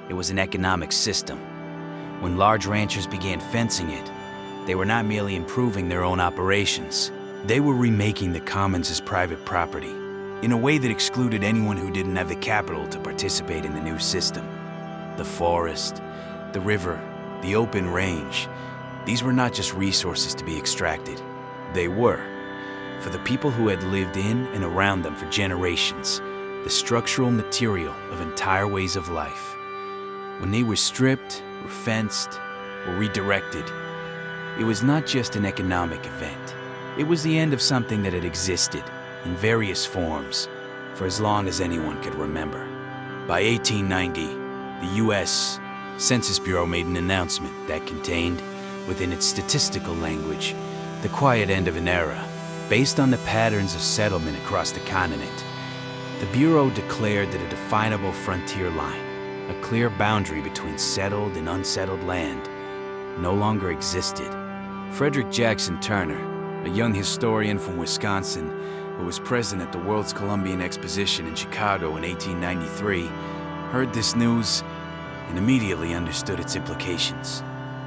it was an economic system. When large ranchers began fencing it, they were not merely improving their own operations, they were remaking the commons as private property, in a way that excluded anyone who didn't have the capital to participate in the new system. The forest, the river, the open range, these were not just resources to be extracted. They were, for the people who had lived in and around them for generations, the structural material of entire ways of life. When they were stripped, or fenced, or redirected, it was not just an economic event. It was the end of something that had existed in various forms for as long as anyone could remember. By 1890, the U.S. Census Bureau made an announcement that contained, within its statistical language, the quiet end of an era. Based on the patterns of settlement across the continent, the Bureau declared that a definable frontier line, a clear boundary between settled and unsettled land, no longer existed. Frederick Jackson Turner, a young historian from Wisconsin who was present at the World's Columbian Exposition in Chicago in 1893, heard this news and immediately understood its implications.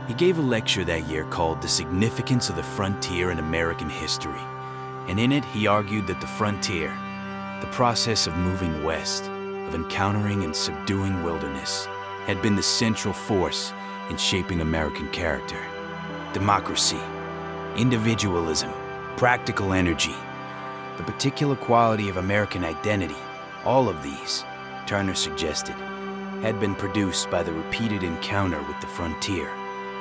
He gave a lecture that year called The Significance of the Frontier in American History, and in it he argued that the frontier, the process of moving west, of encountering and subduing wilderness, had been the central force in shaping American character. Democracy, individualism, practical energy, the particular quality of American identity, all of these, Turner suggested, had been produced by the repeated encounter with the frontier.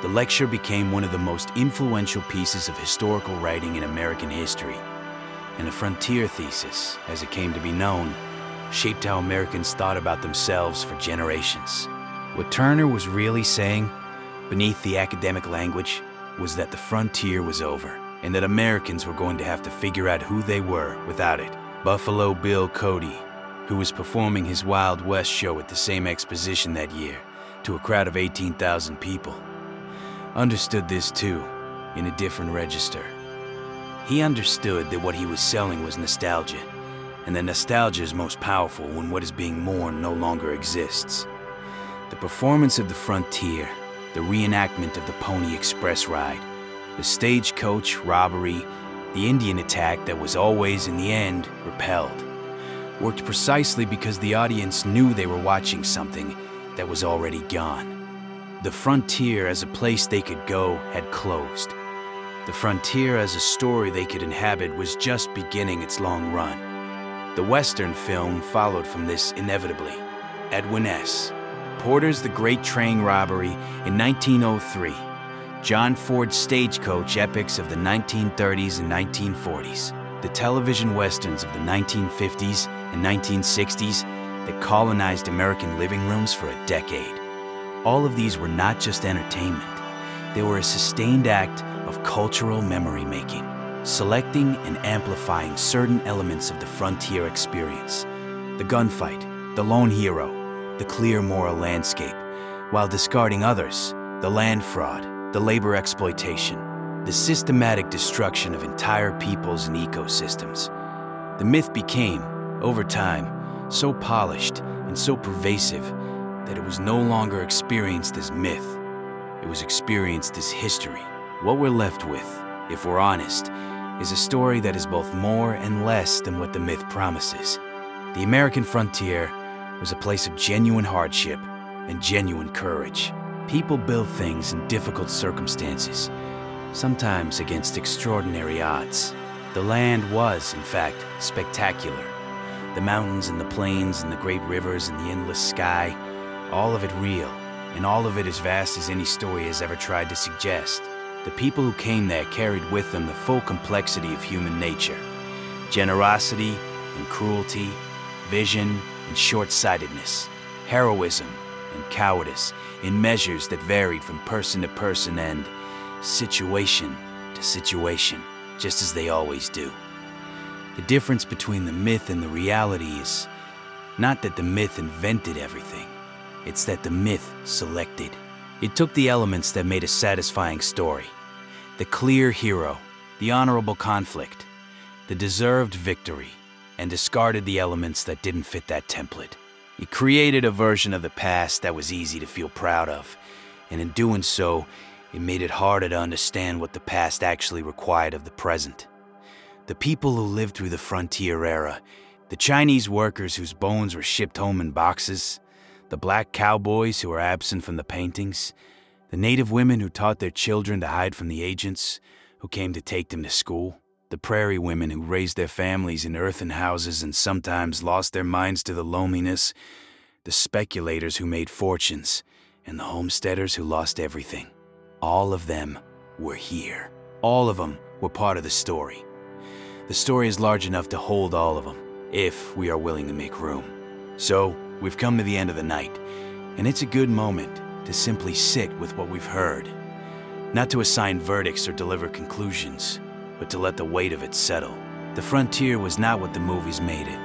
The lecture became one of the most influential pieces of historical writing in American history, and the frontier thesis, as it came to be known, shaped how Americans thought about themselves for generations. What Turner was really saying, beneath the academic language, was that the frontier was over, and that Americans were going to have to figure out who they were without it. Buffalo Bill Cody, who was performing his Wild West show at the same exposition that year to a crowd of 18,000 people, understood this too, in a different register. He understood that what he was selling was nostalgia, and that nostalgia is most powerful when what is being mourned no longer exists. The performance of the frontier, the reenactment of the Pony Express ride, the stagecoach robbery, the Indian attack that was always, in the end, repelled, worked precisely because the audience knew they were watching something that was already gone. The frontier as a place they could go had closed. The frontier as a story they could inhabit was just beginning its long run. The Western film followed from this inevitably. Edwin S. Porter's The Great Train Robbery in 1903, John Ford's stagecoach epics of the 1930s and 1940s, the television westerns of the 1950s and 1960s that colonized American living rooms for a decade. All of these were not just entertainment. They were a sustained act of cultural memory-making, selecting and amplifying certain elements of the frontier experience. The gunfight, the lone hero, the clear moral landscape, while discarding others, the land fraud, the labor exploitation, the systematic destruction of entire peoples and ecosystems. The myth became, over time, so polished and so pervasive that it was no longer experienced as myth. It was experienced as history. What we're left with, if we're honest, is a story that is both more and less than what the myth promises. The American frontier was a place of genuine hardship and genuine courage. People built things in difficult circumstances, sometimes against extraordinary odds. The land was, in fact, spectacular. The mountains and the plains and the great rivers and the endless sky, all of it real, and all of it as vast as any story has ever tried to suggest. The people who came there carried with them the full complexity of human nature: generosity and cruelty, vision and short-sightedness, heroism and cowardice in measures that varied from person to person and situation to situation, just as they always do. The difference between the myth and the reality is not that the myth invented everything, it's that the myth selected. It took the elements that made a satisfying story: the clear hero, the honorable conflict, the deserved victory, and discarded the elements that didn't fit that template. It created a version of the past that was easy to feel proud of, and in doing so, it made it harder to understand what the past actually required of the present. The people who lived through the frontier era, the Chinese workers whose bones were shipped home in boxes, the black cowboys who were absent from the paintings, the native women who taught their children to hide from the agents who came to take them to school, the prairie women who raised their families in earthen houses and sometimes lost their minds to the loneliness, the speculators who made fortunes, and the homesteaders who lost everything. All of them were here. All of them were part of the story. The story is large enough to hold all of them, if we are willing to make room. So, We've come to the end of the night, and it's a good moment to simply sit with what we've heard. Not to assign verdicts or deliver conclusions, but to let the weight of it settle. The frontier was not what the movies made it.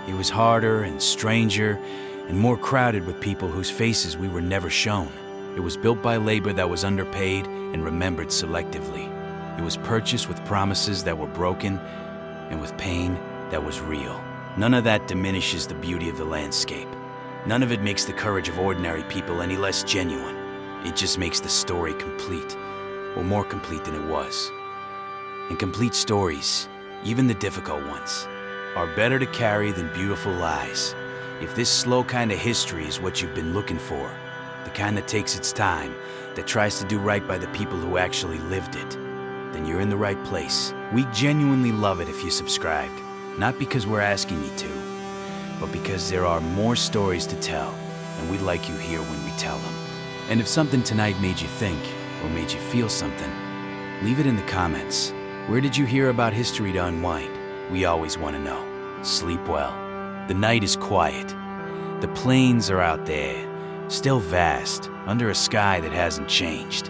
It was harder and stranger and more crowded with people whose faces we were never shown. It was built by labor that was underpaid and remembered selectively. It was purchased with promises that were broken and with pain that was real. None of that diminishes the beauty of the landscape. None of it makes the courage of ordinary people any less genuine. It just makes the story complete, or more complete than it was. And complete stories, even the difficult ones, are better to carry than beautiful lies. If this slow kind of history is what you've been looking for, the kind that takes its time, that tries to do right by the people who actually lived it, then you're in the right place. We genuinely love it if you subscribed, not because we're asking you to, but because there are more stories to tell, and we'd like you here when we tell them. And if something tonight made you think, or made you feel something, leave it in the comments. Where did you hear about History to Unwind? We always want to know. Sleep well. The night is quiet. The plains are out there, still vast, under a sky that hasn't changed.